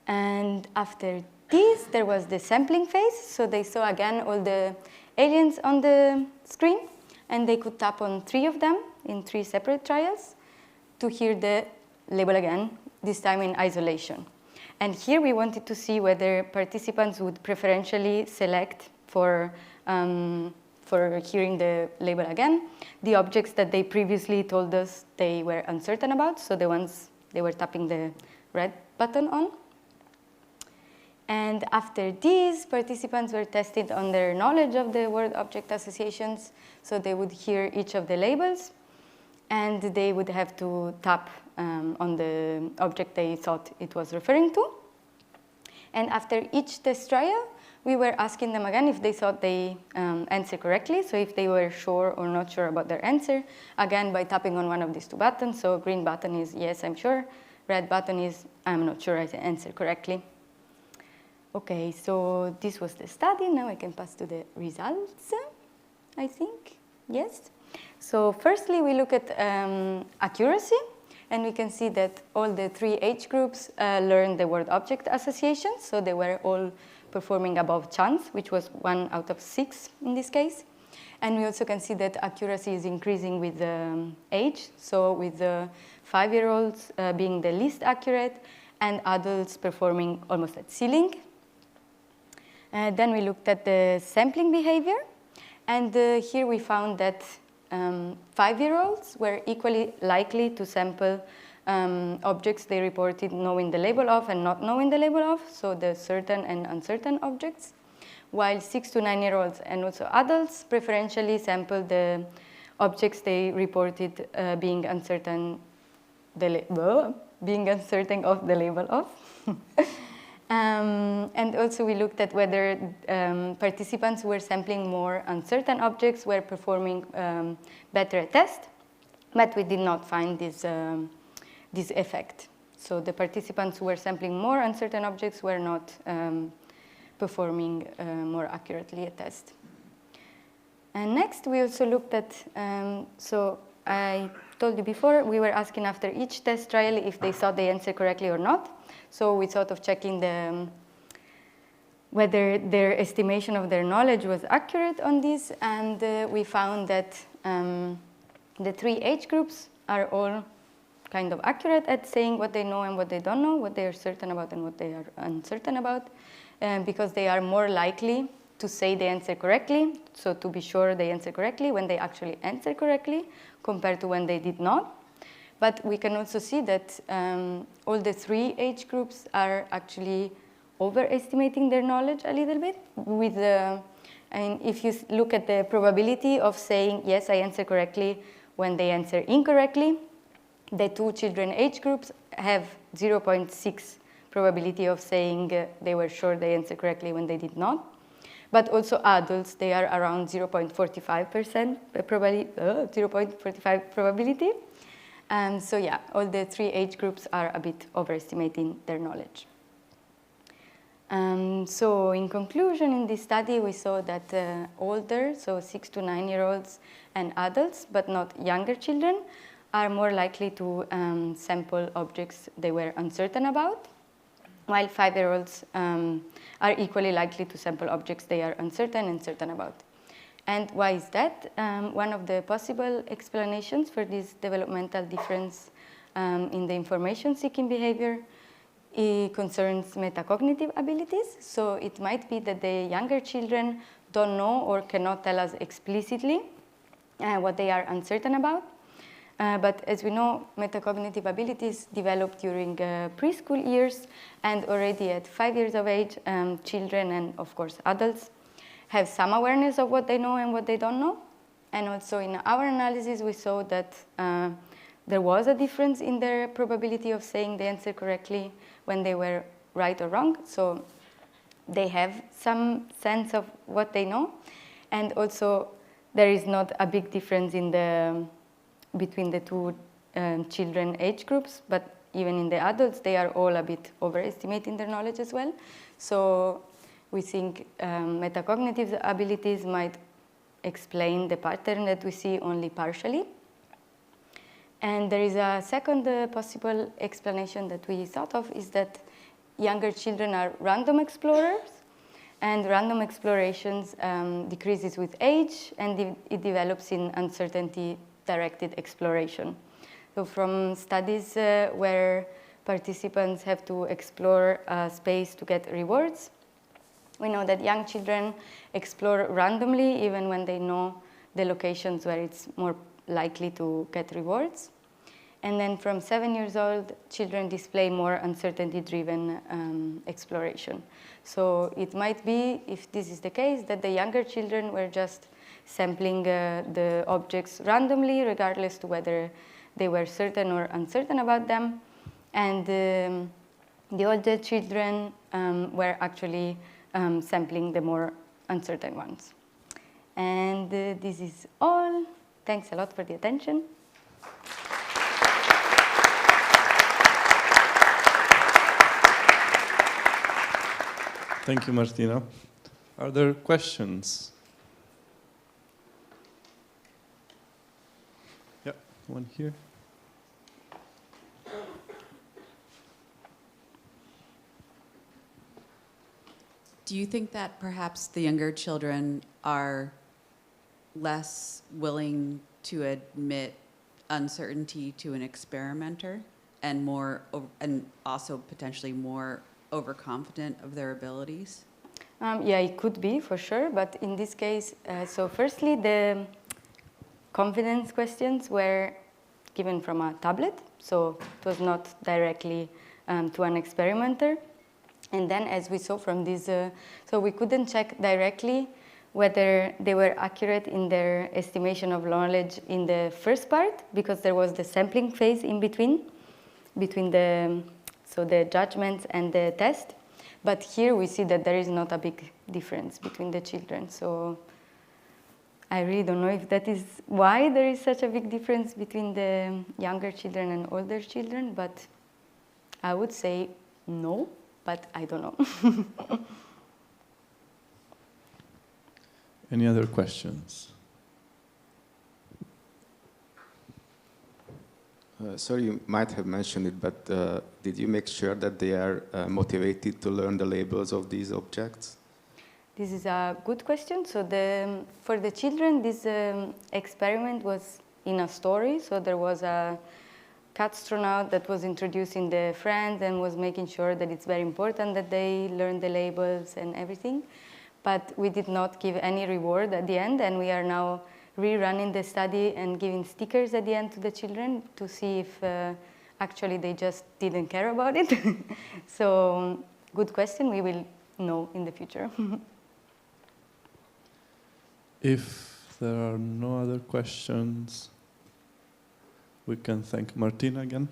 And after this, there was the sampling phase. So they saw again all the aliens on the screen, and they could tap on 3 of them in 3 separate trials to hear the label again, this time in isolation. And here we wanted to see whether participants would preferentially select for hearing the label again the objects that they previously told us they were uncertain about, so the ones they were tapping the red button on. And after this, participants were tested on their knowledge of the word-object associations, so they would hear each of the labels, and they would have to tap on the object they thought it was referring to. And after each test trial, we were asking them again if they thought they answered correctly, so if they were sure or not sure about their answer, again by tapping on one of these 2 buttons. So green button is yes, I'm sure. Red button is I'm not sure I answered correctly. Okay, so this was the study. Now I can pass to the results, I think. Yes. So firstly, we look at accuracy, and we can see that all the 3 age groups learned the word-object associations, so they were all performing above chance, which was 1 out of 6 in this case. And we also can see that accuracy is increasing with age, so with the 5-year-olds being the least accurate, and adults performing almost at ceiling. Then we looked at the sampling behavior, and here we found that 5-year-olds were equally likely to sample objects they reported knowing the label of and not knowing the label of, so the certain and uncertain objects, while 6 to 9-year-olds and also adults preferentially sampled the objects they reported being uncertain of the label of. And also we looked at whether participants who were sampling more uncertain objects were performing better at test, but we did not find this effect. So the participants who were sampling more uncertain objects were not performing more accurately a test. And next we also looked at, so I told you before, we were asking after each test trial if they thought they answered correctly or not. So we thought of checking whether their estimation of their knowledge was accurate on this, and we found that the 3 age groups are all kind of accurate at saying what they know and what they don't know, what they are certain about and what they are uncertain about, because they are more likely to say they answer correctly, so to be sure they answer correctly when they actually answer correctly, compared to when they did not. But we can also see that all the 3 age groups are actually overestimating their knowledge a little bit. And if you look at the probability of saying, yes, I answer correctly, when they answer incorrectly, the two children age groups have 0.6 probability of saying they were sure they answered correctly when they did not. But also adults, they are around 0.45% probability, 0.45 probability. So yeah, all the three age groups are a bit overestimating their knowledge. So in conclusion, in this study, we saw that older, so 6 to 9-year-olds and adults, but not younger children, are more likely to sample objects they were uncertain about, while 5-year-olds are equally likely to sample objects they are uncertain and certain about. And why is that? One of the possible explanations for this developmental difference in the information-seeking behavior concerns metacognitive abilities. So it might be that the younger children don't know or cannot tell us explicitly what they are uncertain about. But as we know, metacognitive abilities develop during preschool years, and already at 5 years of age, children and, of course, adults have some awareness of what they know and what they don't know. And also in our analysis, we saw that there was a difference in their probability of saying the answer correctly when they were right or wrong. So they have some sense of what they know. And also, there is not a big difference in the between the two children age groups, but even in the adults, they are all a bit overestimating their knowledge as well. So we think metacognitive abilities might explain the pattern that we see only partially. And there is a second possible explanation that we thought of, is that younger children are random explorers, and random explorations decreases with age, and it develops in uncertainty-directed exploration. So from studies where participants have to explore a space to get rewards, we know that young children explore randomly even when they know the locations where it's more likely to get rewards. And then from 7 years old, children display more uncertainty-driven exploration. So it might be, if this is the case, that the younger children were just sampling the objects randomly, regardless to whether they were certain or uncertain about them. And the older children were actually sampling the more uncertain ones. And this is all. Thanks a lot for the attention. Thank you, Martina. Are there questions? Yeah, one here. Do you think that perhaps the younger children are less willing to admit uncertainty to an experimenter and and also potentially more overconfident of their abilities? Yeah, it could be for sure, but in this case, so firstly, the confidence questions were given from a tablet, so it was not directly to an experimenter. And then, as we saw from this, so we couldn't check directly whether they were accurate in their estimation of knowledge in the first part, because there was the sampling phase in between the judgments and the test. But here we see that there is not a big difference between the children. So I really don't know if that is why there is such a big difference between the younger children and older children, but I would say no, but I don't know. Any other questions? Sorry, you might have mentioned it, but did you make sure that they are motivated to learn the labels of these objects? This is a good question. So for the children, this experiment was in a story. So there was a astronaut that was introducing the friends and was making sure that it's very important that they learn the labels and everything. But we did not give any reward at the end, and we are now rerunning the study and giving stickers at the end to the children to see if actually they just didn't care about it. So good question. We will know in the future. If there are no other questions, we can thank Martina again.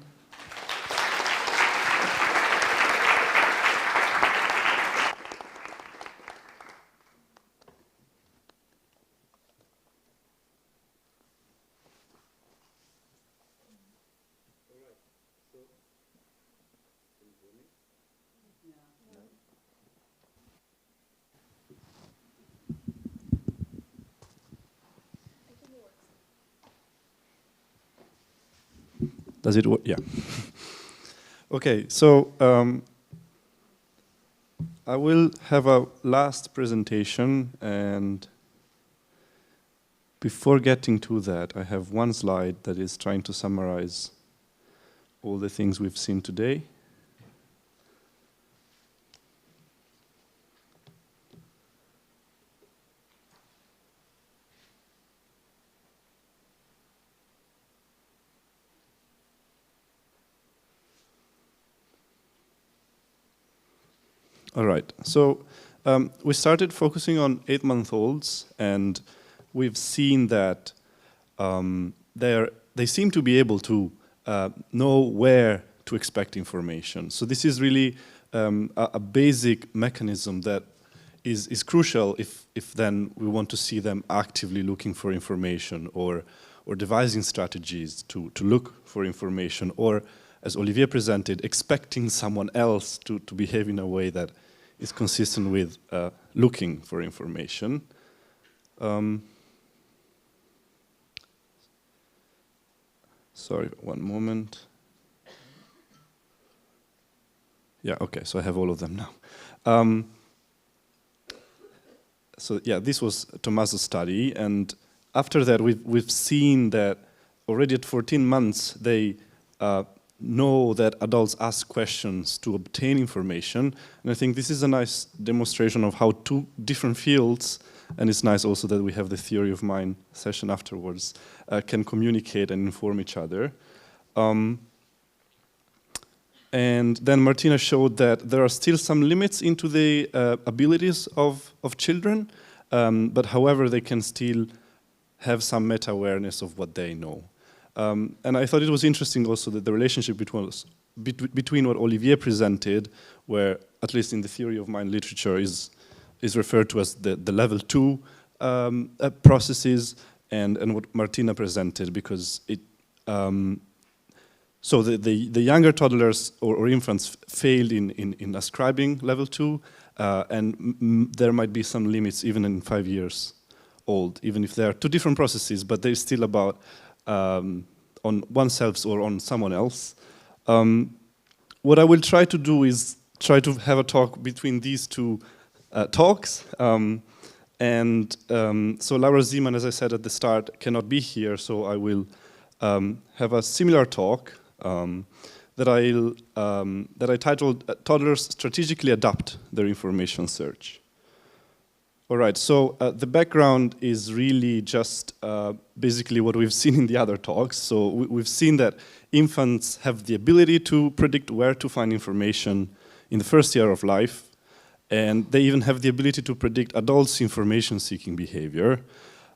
Does it work? Yeah. Okay, so I will have a last presentation, and before getting to that, I have one slide that is trying to summarize all the things we've seen today. All right, so we started focusing on 8-month-olds, and we've seen that they seem to be able to know where to expect information. So this is really a basic mechanism that is crucial if then we want to see them actively looking for information or devising strategies to look for information, or, as Olivier presented, expecting someone else to behave in a way that is consistent with looking for information. Sorry, one moment. Yeah, okay, so I have all of them now. So yeah, this was Tommaso's study, and after that we've seen that already at 14 months they know that adults ask questions to obtain information, and I think this is a nice demonstration of how two different fields, and it's nice also that we have the theory of mind session afterwards, can communicate and inform each other. And then Martina showed that there are still some limits into the abilities of children, but however they can still have some meta-awareness of what they know. And I thought it was interesting also that the relationship between what Olivier presented, where at least in the theory of mind literature is referred to as the level 2 processes, and what Martina presented, because it so the younger toddlers or infants failed in ascribing level 2, and there might be some limits even in 5 years old, even if there are two different processes, but they're still about on oneself or on someone else. What I will try to do is try to have a talk between these two talks. So Laura Zeman, as I said at the start, cannot be here, so I will have a similar talk that I titled Toddlers Strategically Adapt Their Information Search. All right, so the background is really just basically what we've seen in the other talks. So we've seen that infants have the ability to predict where to find information in the first year of life, and they even have the ability to predict adults' information-seeking behavior.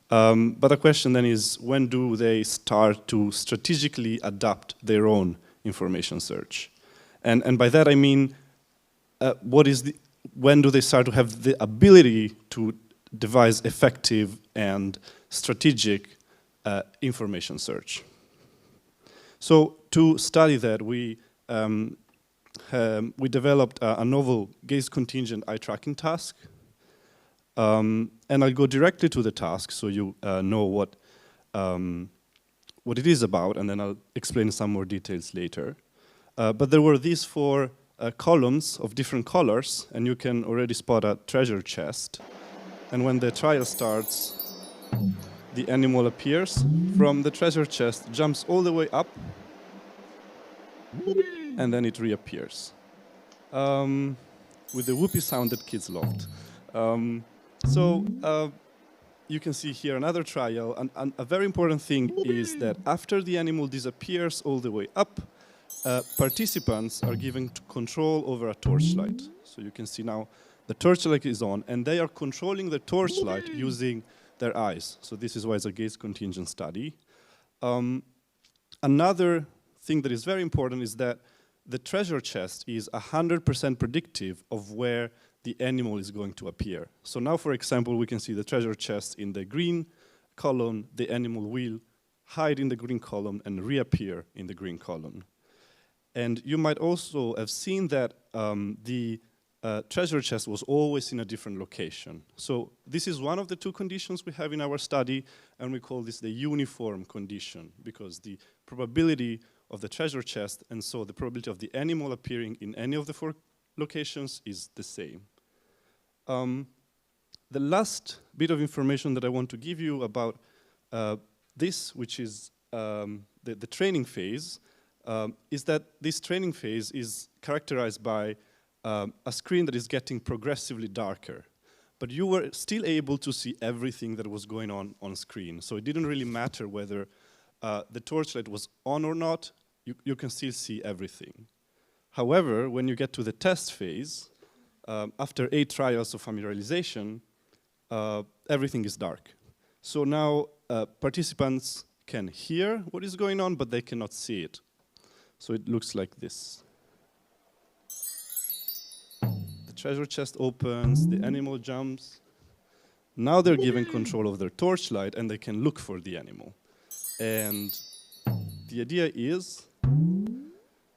But the question then is, when do they start to strategically adapt their own information search? And by that I mean, when do they start to have the ability to devise effective and strategic information search? So to study that, we developed a novel gaze contingent eye tracking task. And I'll go directly to the task so you know what it is about, and then I'll explain some more details later. But there were these 4 columns of different colors, and you can already spot a treasure chest. And when the trial starts, the animal appears from the treasure chest, jumps all the way up, and then it reappears. With the whoopee sound that kids loved. You can see here another trial, and a very important thing is that after the animal disappears all the way up, participants are given control over a torchlight. So you can see now the torchlight is on, and they are controlling the torchlight using their eyes. So this is why it's a gaze contingent study. Another thing that is very important is that the treasure chest is 100% predictive of where the animal is going to appear. So now, for example, we can see the treasure chest in the green column. The animal will hide in the green column and reappear in the green column. And you might also have seen that the treasure chest was always in a different location. So this is one of the two conditions we have in our study, and we call this the uniform condition, because the probability of the treasure chest, and so the probability of the animal appearing in any of the four locations is the same. The last bit of information that I want to give you about this, which is the training phase, is that this training phase is characterized by a screen that is getting progressively darker. But you were still able to see everything that was going on screen. So it didn't really matter whether the torchlight was on or not, you can still see everything. However, when you get to the test phase, after 8 trials of familiarization, everything is dark. So now participants can hear what is going on, but they cannot see it. So it looks like this. The treasure chest opens, the animal jumps. Now they're given control of their torchlight and they can look for the animal. And the idea is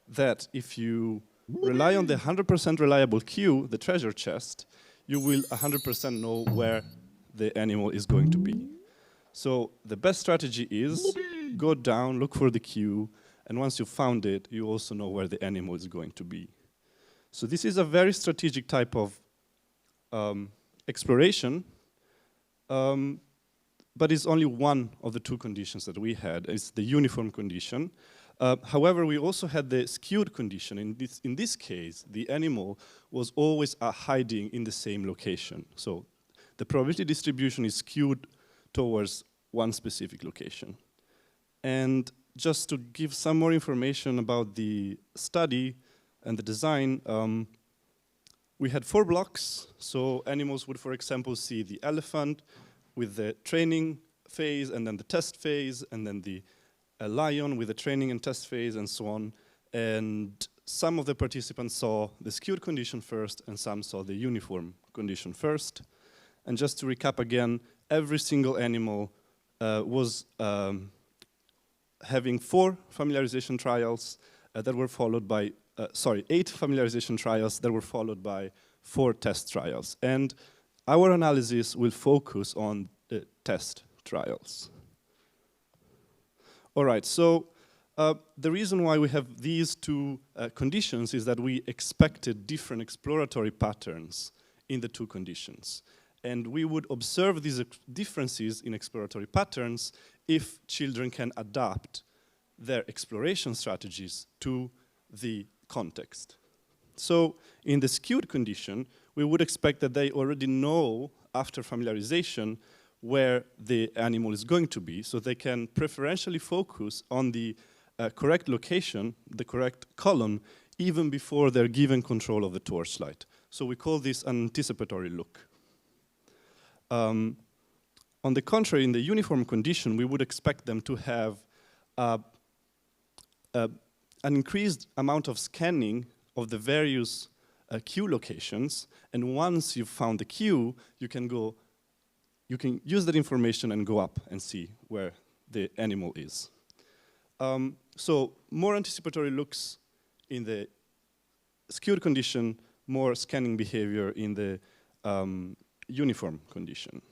that if you rely on the 100% reliable cue, the treasure chest, you will 100% know where the animal is going to be. So the best strategy is go down, look for the cue, and once you've found it, you also know where the animal is going to be. So this is a very strategic type of exploration, but it's only one of the two conditions that we had. It's the uniform condition. However, we also had the skewed condition. In this case, the animal was always hiding in the same location. So the probability distribution is skewed towards one specific location. And just to give some more information about the study and the design, we had 4 blocks. So animals would, for example, see the elephant with the training phase, and then the test phase, and then the lion with the training and test phase, and so on. And some of the participants saw the skewed condition first, and some saw the uniform condition first. And just to recap again, every single animal was having 4 familiarization trials that were followed by, 8 familiarization trials that were followed by 4 test trials. And our analysis will focus on the test trials. All right, so the reason why we have these 2 conditions is that we expected different exploratory patterns in the 2 conditions. And we would observe these differences in exploratory patterns if children can adapt their exploration strategies to the context. So in the skewed condition, we would expect that they already know after familiarization where the animal is going to be, so they can preferentially focus on the correct location, the correct column, even before they're given control of the torchlight. So we call this an anticipatory look. On the contrary, in the uniform condition, we would expect them to have an increased amount of scanning of the various cue locations, and once you've found the cue, you can use that information and go up and see where the animal is. So more anticipatory looks in the skewed condition, more scanning behavior in the uniform condition.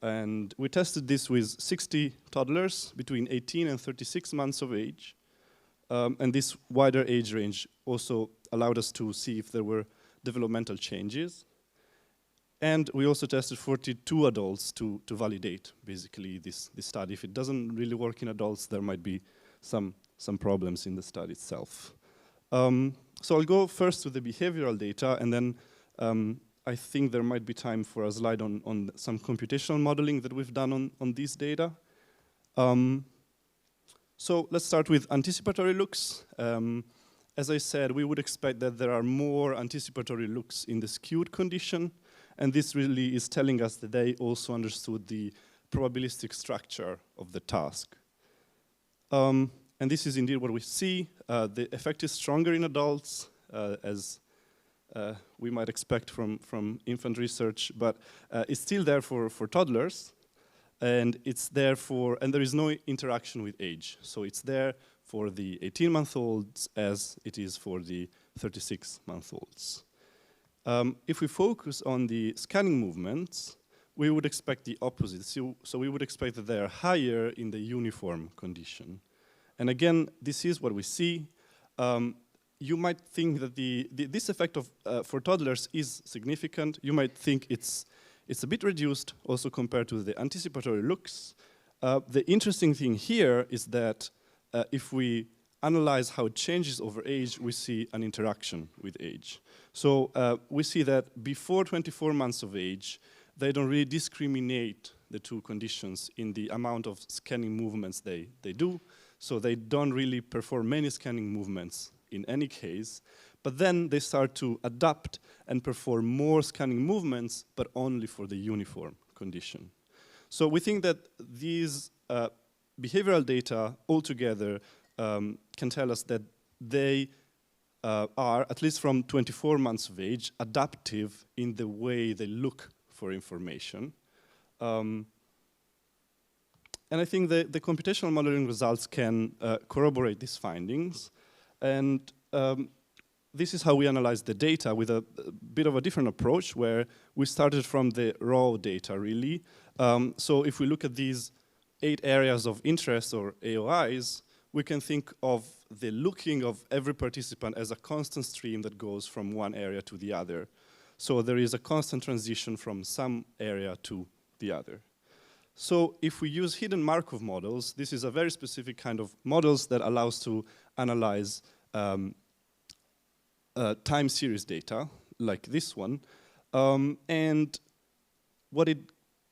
And we tested this with 60 toddlers between 18 and 36 months of age. And this wider age range also allowed us to see if there were developmental changes. And we also tested 42 adults to validate, basically, this study. If it doesn't really work in adults, there might be some problems in the study itself. So I'll go first to the behavioral data, and then I think there might be time for a slide on some computational modeling that we've done on these data. So let's start with anticipatory looks. As I said, we would expect that there are more anticipatory looks in the skewed condition, and this really is telling us that they also understood the probabilistic structure of the task. And this is indeed what we see. The effect is stronger in adults, as we might expect from infant research, but it's still there for toddlers, and it's there for, and there is no interaction with age. So it's there for the 18-month-olds as it is for the 36-month-olds. If we focus on the scanning movements, we would expect the opposite. So we would expect that they are higher in the uniform condition. And again, this is what we see. You might think that this effect of, for toddlers is significant. You might think it's a bit reduced also compared to the anticipatory looks. The interesting thing here is that if we analyze how it changes over age, we see an interaction with age. So we see that before 24 months of age, they don't really discriminate the two conditions in the amount of scanning movements they do. So they don't really perform many scanning movements in any case, but then they start to adapt and perform more scanning movements, but only for the uniform condition. So we think that these behavioral data altogether can tell us that they are, at least from 24 months of age, adaptive in the way they look for information. And I think the computational modeling results can corroborate these findings. And this is how we analyze the data with a bit of a different approach, where we started from the raw data, really. So if we look at these 8 areas of interest, or AOIs, we can think of the looking of every participant as a constant stream that goes from one area to the other. So there is a constant transition from some area to the other. So if we use hidden Markov models, this is a very specific kind of models that allows to analyze time series data, like this one. And what it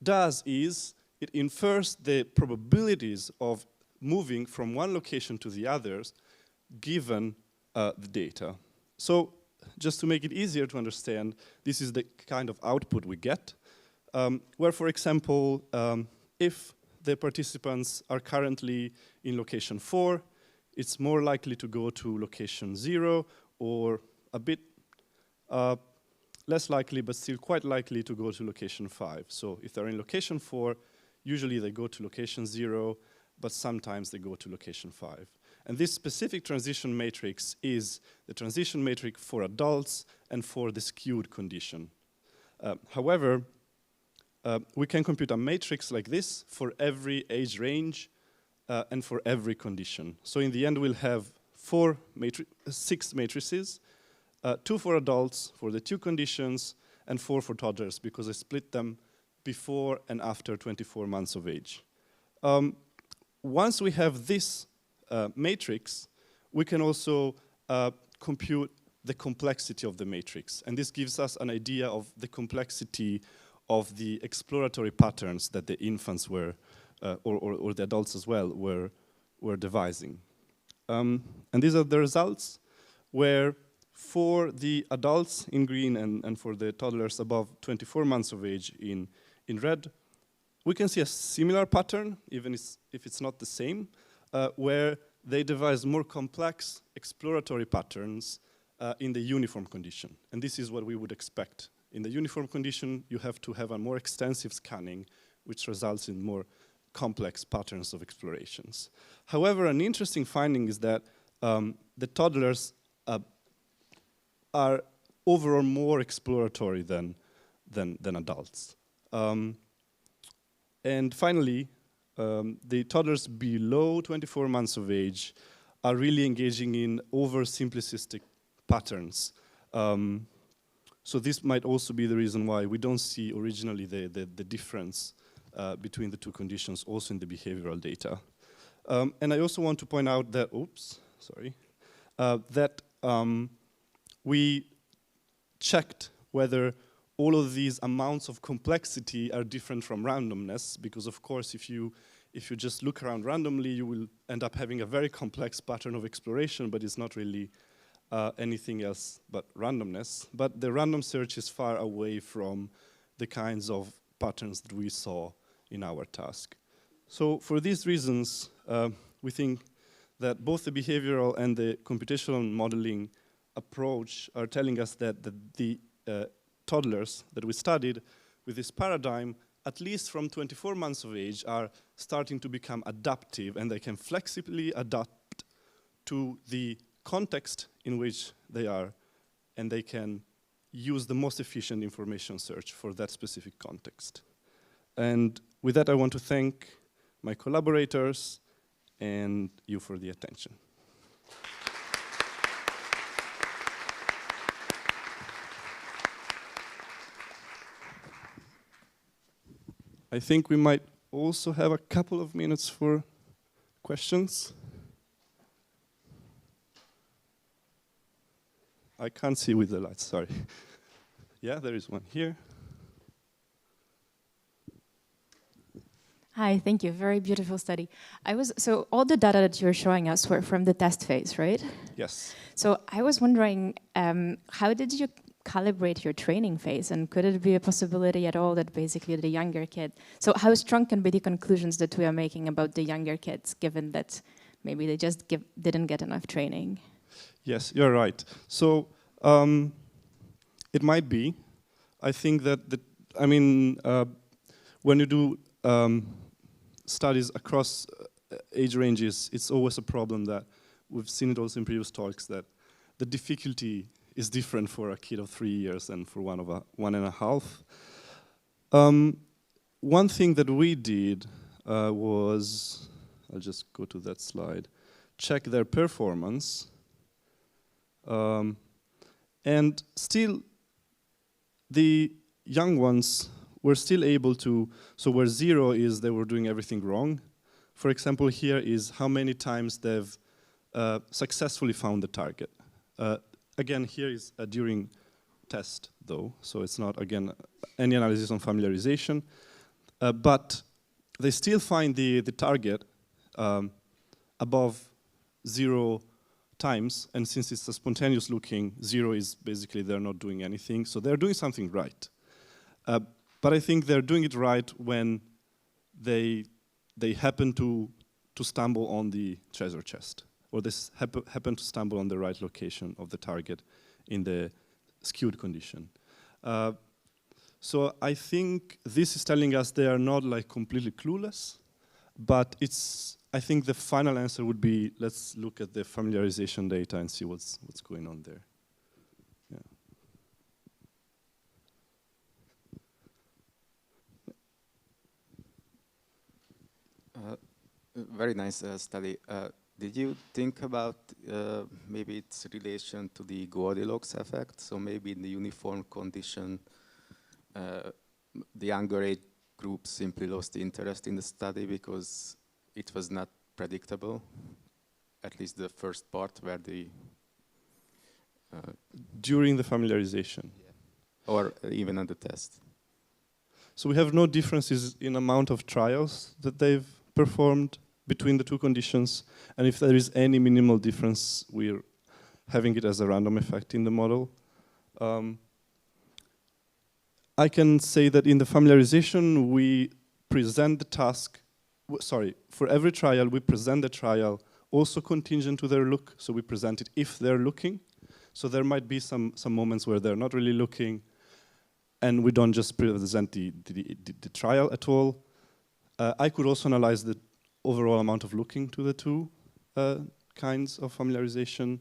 does is it infers the probabilities of moving from one location to the others given the data. So just to make it easier to understand, this is the kind of output we get, where, for example, if the participants are currently in location 4, it's more likely to go to location 0, or a bit less likely, but still quite likely to go to location 5. So if they're in location 4, usually they go to location 0, but sometimes they go to location 5. And this specific transition matrix is the transition matrix for adults and for the skewed condition. However, we can compute a matrix like this for every age range and for every condition. So in the end, we'll have 6 matrices, 2 for adults for the 2 conditions, and 4 for toddlers, because I split them before and after 24 months of age. Once we have this matrix, we can also compute the complexity of the matrix. And this gives us an idea of the complexity of the exploratory patterns that the infants were, or the adults as well, were devising. And these are the results, where for the adults in green and for the toddlers above 24 months of age in red, we can see a similar pattern, even if it's not the same, where they devise more complex exploratory patterns in the uniform condition. And this is what we would expect. In the uniform condition, you have to have a more extensive scanning, which results in more complex patterns of explorations. However, an interesting finding is that the toddlers are overall more exploratory than adults. And finally, the toddlers below 24 months of age are really engaging in over-simplistic patterns. So this might also be the reason why we don't see originally the difference between the 2 conditions also in the behavioral data. And I also want to point out that, that we checked whether all of these amounts of complexity are different from randomness, because of course if you just look around randomly, you will end up having a very complex pattern of exploration, but it's not really anything else but randomness. But the random search is far away from the kinds of patterns that we saw in our task. So for these reasons, we think that both the behavioral and the computational modeling approach are telling us that the toddlers that we studied with this paradigm, at least from 24 months of age, are starting to become adaptive, and they can flexibly adapt to the context in which they are, and they can use the most efficient information search for that specific context. And with that, I want to thank my collaborators and you for the attention. I think we might also have a couple of minutes for questions. I can't see with the lights, sorry. Yeah, there is one here. Hi, thank you. Very beautiful study. So all the data that you're showing us were from the test phase, right? Yes. So I was wondering, how did you calibrate your training phase, and could it be a possibility at all that basically the younger kid, so how strong can be the conclusions that we are making about the younger kids, given that maybe they just didn't get enough training? Yes, you're right. So it might be. I think that, when you do studies across age ranges, it's always a problem that we've seen it also in previous talks, that the difficulty is different for a kid of 3 years and for one of 1.5. One thing that we did was, I'll just go to that slide, check their performance. And still, the young ones were still able to, so where 0 is they were doing everything wrong. For example, here is how many times they've successfully found the target. Again, here is a during test, though, so it's not, again, any analysis on familiarization. But they still find the target above 0 times, and since it's a spontaneous looking, 0 is basically they're not doing anything, so they're doing something right. But I think they're doing it right when they happen to stumble on the treasure chest, or they happen to stumble on the right location of the target in the skewed condition. So I think this is telling us they are not like completely clueless, but I think the final answer would be, let's look at the familiarization data and see what's going on there. Yeah. Very nice study. Did you think about maybe its relation to the Goldilocks effect? So maybe in the uniform condition, the younger age group simply lost interest in the study because it was not predictable, at least the first part where the... During the familiarization? Yeah. Or even on the test? So we have no differences in amount of trials that they've performed between the two conditions, and if there is any minimal difference, we're having it as a random effect in the model. I can say that in the familiarization, we present the task, for every trial, we present the trial also contingent to their look, so we present it if they're looking. So there might be some moments where they're not really looking, and we don't just present the trial at all. I could also analyze the overall amount of looking to the two kinds of familiarization.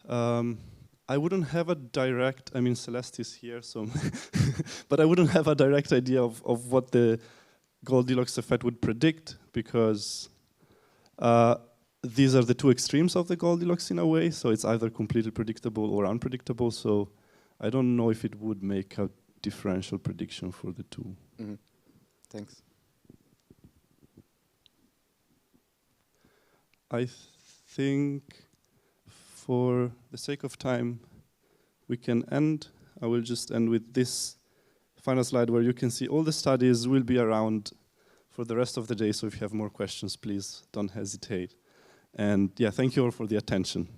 I wouldn't have a direct, Celeste is here, so but I wouldn't have a direct idea of what the Goldilocks effect would predict, because these are the two extremes of the Goldilocks in a way, so it's either completely predictable or unpredictable, so I don't know if it would make a differential prediction for the two. Mm-hmm. Thanks. I think for the sake of time, we can end. I will just end with this final slide where you can see all the studies will be around for the rest of the day, so if you have more questions, please don't hesitate. And yeah, thank you all for the attention.